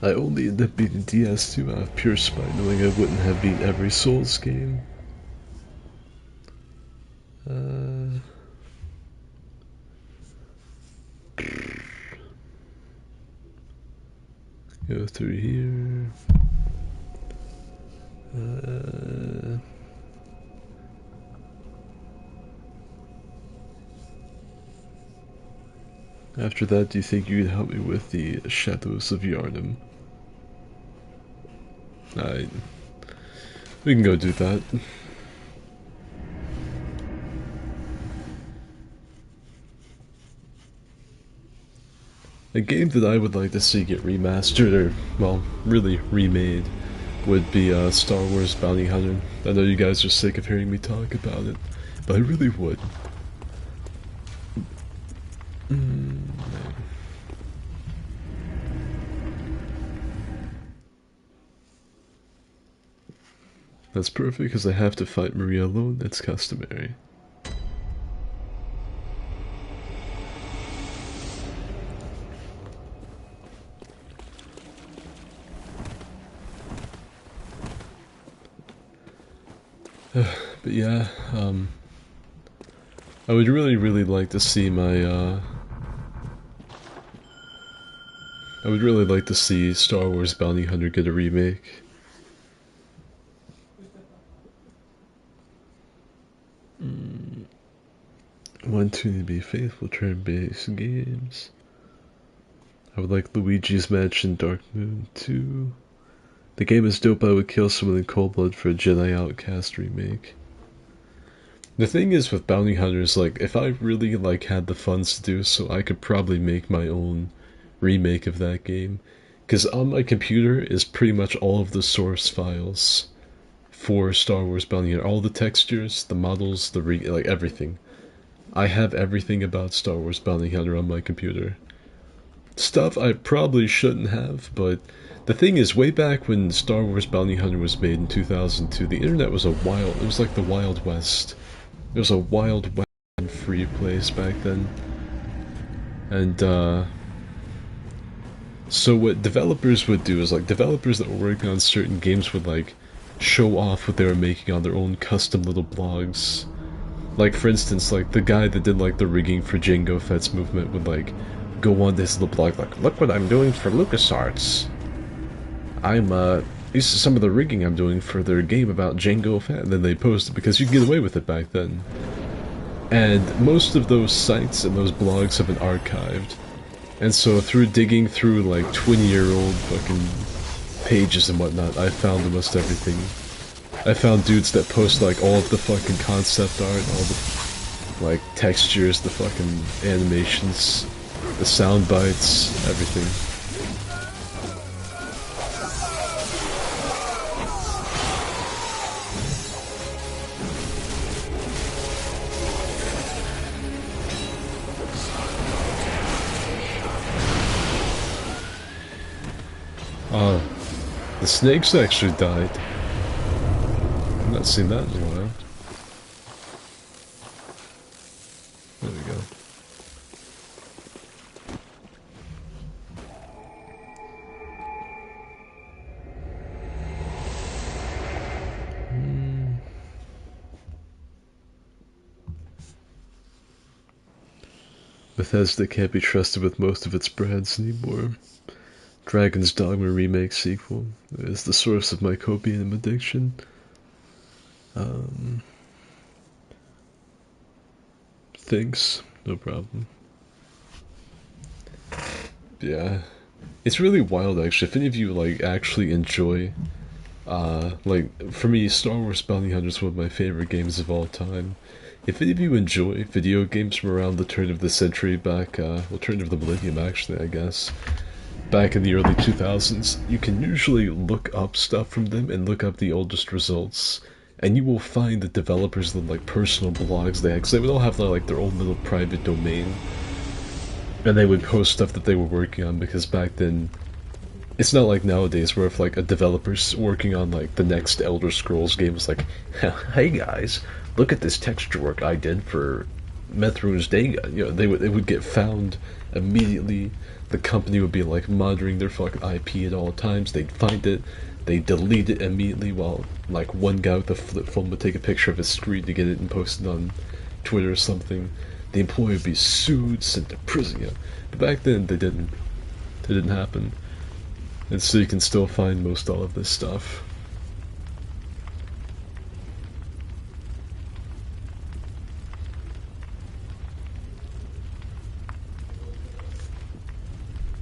I only ended up beating DS2 out of pure spite, knowing I wouldn't have beat every Souls game. Go through here. After that, do you think you could help me with the Shadows of Yharnam? We can go do that. A game that I would like to see get remastered, or, well, really remade, would be Star Wars Bounty Hunter. I know you guys are sick of hearing me talk about it, but I really would. That's perfect because I have to fight Maria alone, that's customary. But yeah, I would really like to see my, I would really like to see Star Wars Bounty Hunter get a remake. Want to be faithful turn-based games. I would like Luigi's Mansion Dark Moon 2. The game is dope, I would kill someone in cold blood for a Jedi Outcast remake. The thing is with Bounty Hunters, like, if I really, like, had the funds to do so, I could probably make my own remake of that game. Because on my computer is pretty much all of the source files for Star Wars Bounty Hunter. All the textures, the models, like, everything. I have everything about Star Wars Bounty Hunter on my computer. Stuff I probably shouldn't have, but the thing is, way back when Star Wars Bounty Hunter was made in 2002, the internet was it was like the Wild West. It was a Wild West free place back then. And, so what developers would do is, like, developers that were working on certain games would, like, show off what they were making on their own custom little blogs. Like, for instance, like, the guy that did, like, the rigging for Jango Fett's movement would, like, go on this little blog, like, look what I'm doing for LucasArts. This is some of the rigging I'm doing for their game about Jango Fett, and then they post it because you could get away with it back then. And most of those sites and those blogs have been archived. And so through digging through, like, 20-year-old fucking pages and whatnot, I found almost everything. I found dudes that post, like, all of the fucking concept art, all the, like, textures, the fucking animations, the sound bites, everything. The snakes actually died. I've not seen that in a while. There we go. Bethesda can't be trusted with most of its brands anymore. Dragon's Dogma Remake sequel is the source of my copium addiction. Thanks, no problem. Yeah, it's really wild actually. If any of you like actually enjoy, like for me, Star Wars Bounty Hunter is one of my favorite games of all time. If any of you enjoy video games from around the turn of the century back, well, turn of the millennium actually, I guess. Back in the early 2000s, you can usually look up stuff from them and look up the oldest results, and you will find the developers of like personal blogs they had, because they would all have like their own little private domain, and they would post stuff that they were working on, because back then, it's not like nowadays where if like a developer's working on like the next Elder Scrolls game, it's like, hey guys, look at this texture work I did for Mithrune's Dagon. You know, they would get found immediately. The company would be like monitoring their fucking IP at all times. They'd find it, they'd delete it immediately, while like one guy with a flip phone would take a picture of his screen to get it and post it on Twitter or something. The employee would be sued, sent to prison. You know. But back then they didn't. It didn't happen. And so you can still find most all of this stuff.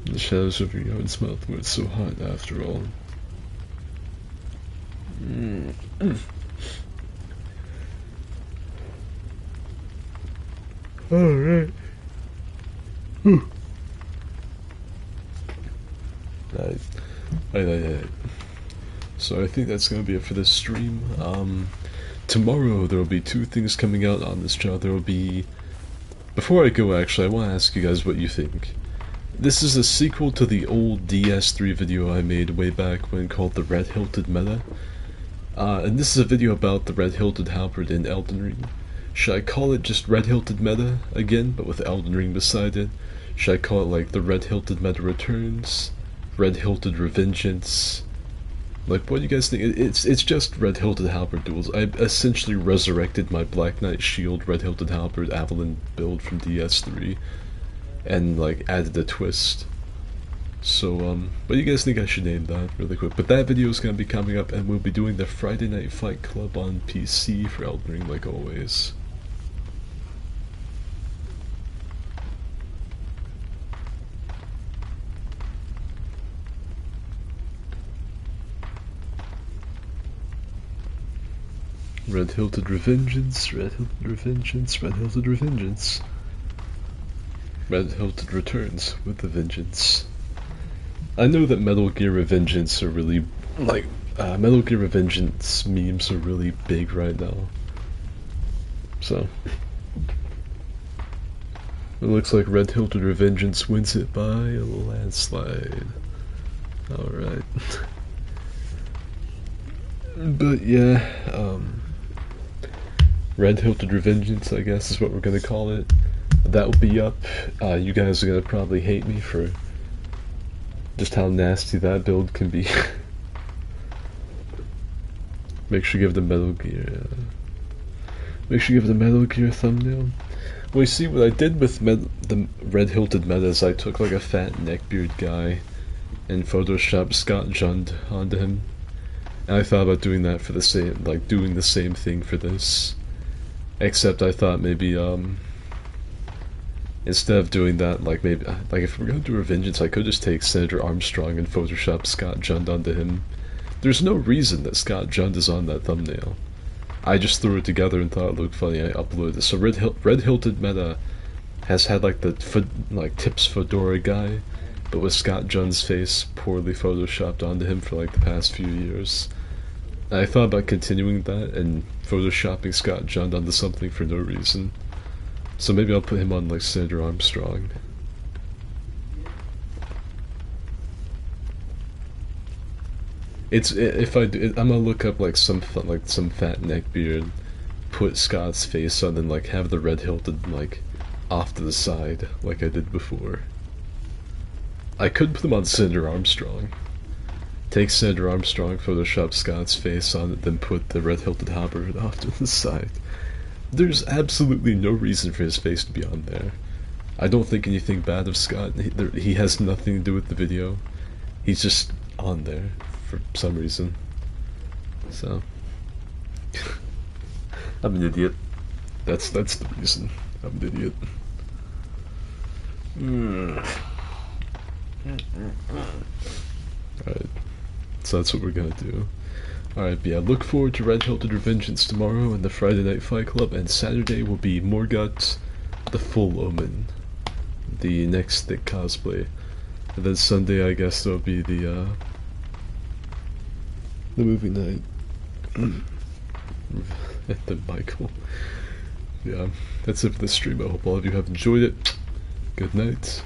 The shadows of your yard's mouth were so hot after all. Alright. Right. So I think that's gonna be it for this stream. Tomorrow there will be two things coming out on this channel. There will be... Before I go, actually, I want to ask you guys what you think. This is a sequel to the old DS3 video I made way back when called the Red Hilted Meta. And this is a video about the Red Hilted Halberd in Elden Ring. Should I call it just Red Hilted Meta again, but with Elden Ring beside it? Should I call it like the Red Hilted Meta Returns? Red Hilted Revengeance? Like, what do you guys think? It's just Red Hilted Halberd duels. I essentially resurrected my Black Knight Shield Red Hilted Halberd Avalon build from DS3. And like added a twist. So what do you guys think I should name that really quick? But that video is gonna be coming up, and we'll be doing the Friday Night Fight Club on PC for Elden Ring like always. Red Hilted Revengeance, Red Hilted Revengeance, Red Hilted Revengeance. Red Hilted returns with a vengeance. I know that Metal Gear Revengeance are really, like, Metal Gear Revengeance memes are really big right now. So, it looks like Red Hilted Revengeance wins it by a landslide. Alright. But yeah, Red Hilted Revengeance, I guess is what we're gonna call it. That will be up. You guys are gonna probably hate me for just how nasty that build can be. Make sure you give the Metal Gear. Make sure you give the Metal Gear thumbnail. Well, you see, what I did with the red-hilted meta is I took like a fat neckbeard guy and photoshopped Scott Jund onto him. And I thought about doing that for the same, like doing the same thing for this. Except I thought maybe, instead of doing that, like maybe, like if we're gonna do Revengeance, I could just take Senator Armstrong and Photoshop Scott Jund onto him. There's no reason that Scott Jund is on that thumbnail. I just threw it together and thought it looked funny. I uploaded it. So red-hilted meta has had like the Tips Fedora guy, but with Scott Jund's face poorly photoshopped onto him for like the past few years. And I thought about continuing that and photoshopping Scott Jund onto something for no reason. So maybe I'll put him on like Senator Armstrong. If I do, I'm gonna look up like some fat neckbeard, put Scott's face on, and like have the red-hilted like off to the side like I did before. I could put him on Senator Armstrong. Take Senator Armstrong, Photoshop Scott's face on it, then put the red-hilted halberd off to the side. There's absolutely no reason for his face to be on there. I don't think anything bad of Scott. He has nothing to do with the video. He's just on there for some reason. So I'm an idiot. That's the reason. I'm an idiot. Alright. So that's what we're gonna do. Alright, but yeah, look forward to Red-Hilted Revengeance tomorrow and the Friday Night Fight Club, and Saturday will be Morgut, the Full Omen, the next thick cosplay. And then Sunday, I guess, there'll be the movie night. And then Michael. Yeah, that's it for the stream. I hope all of you have enjoyed it. Good night.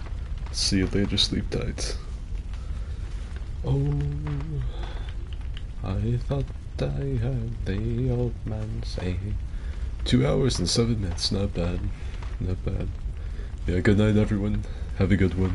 See you later, sleep tight. Oh, I thought I heard the old man say 2 hours and 7 minutes, not bad. Not bad. Yeah, good night everyone. Have a good one.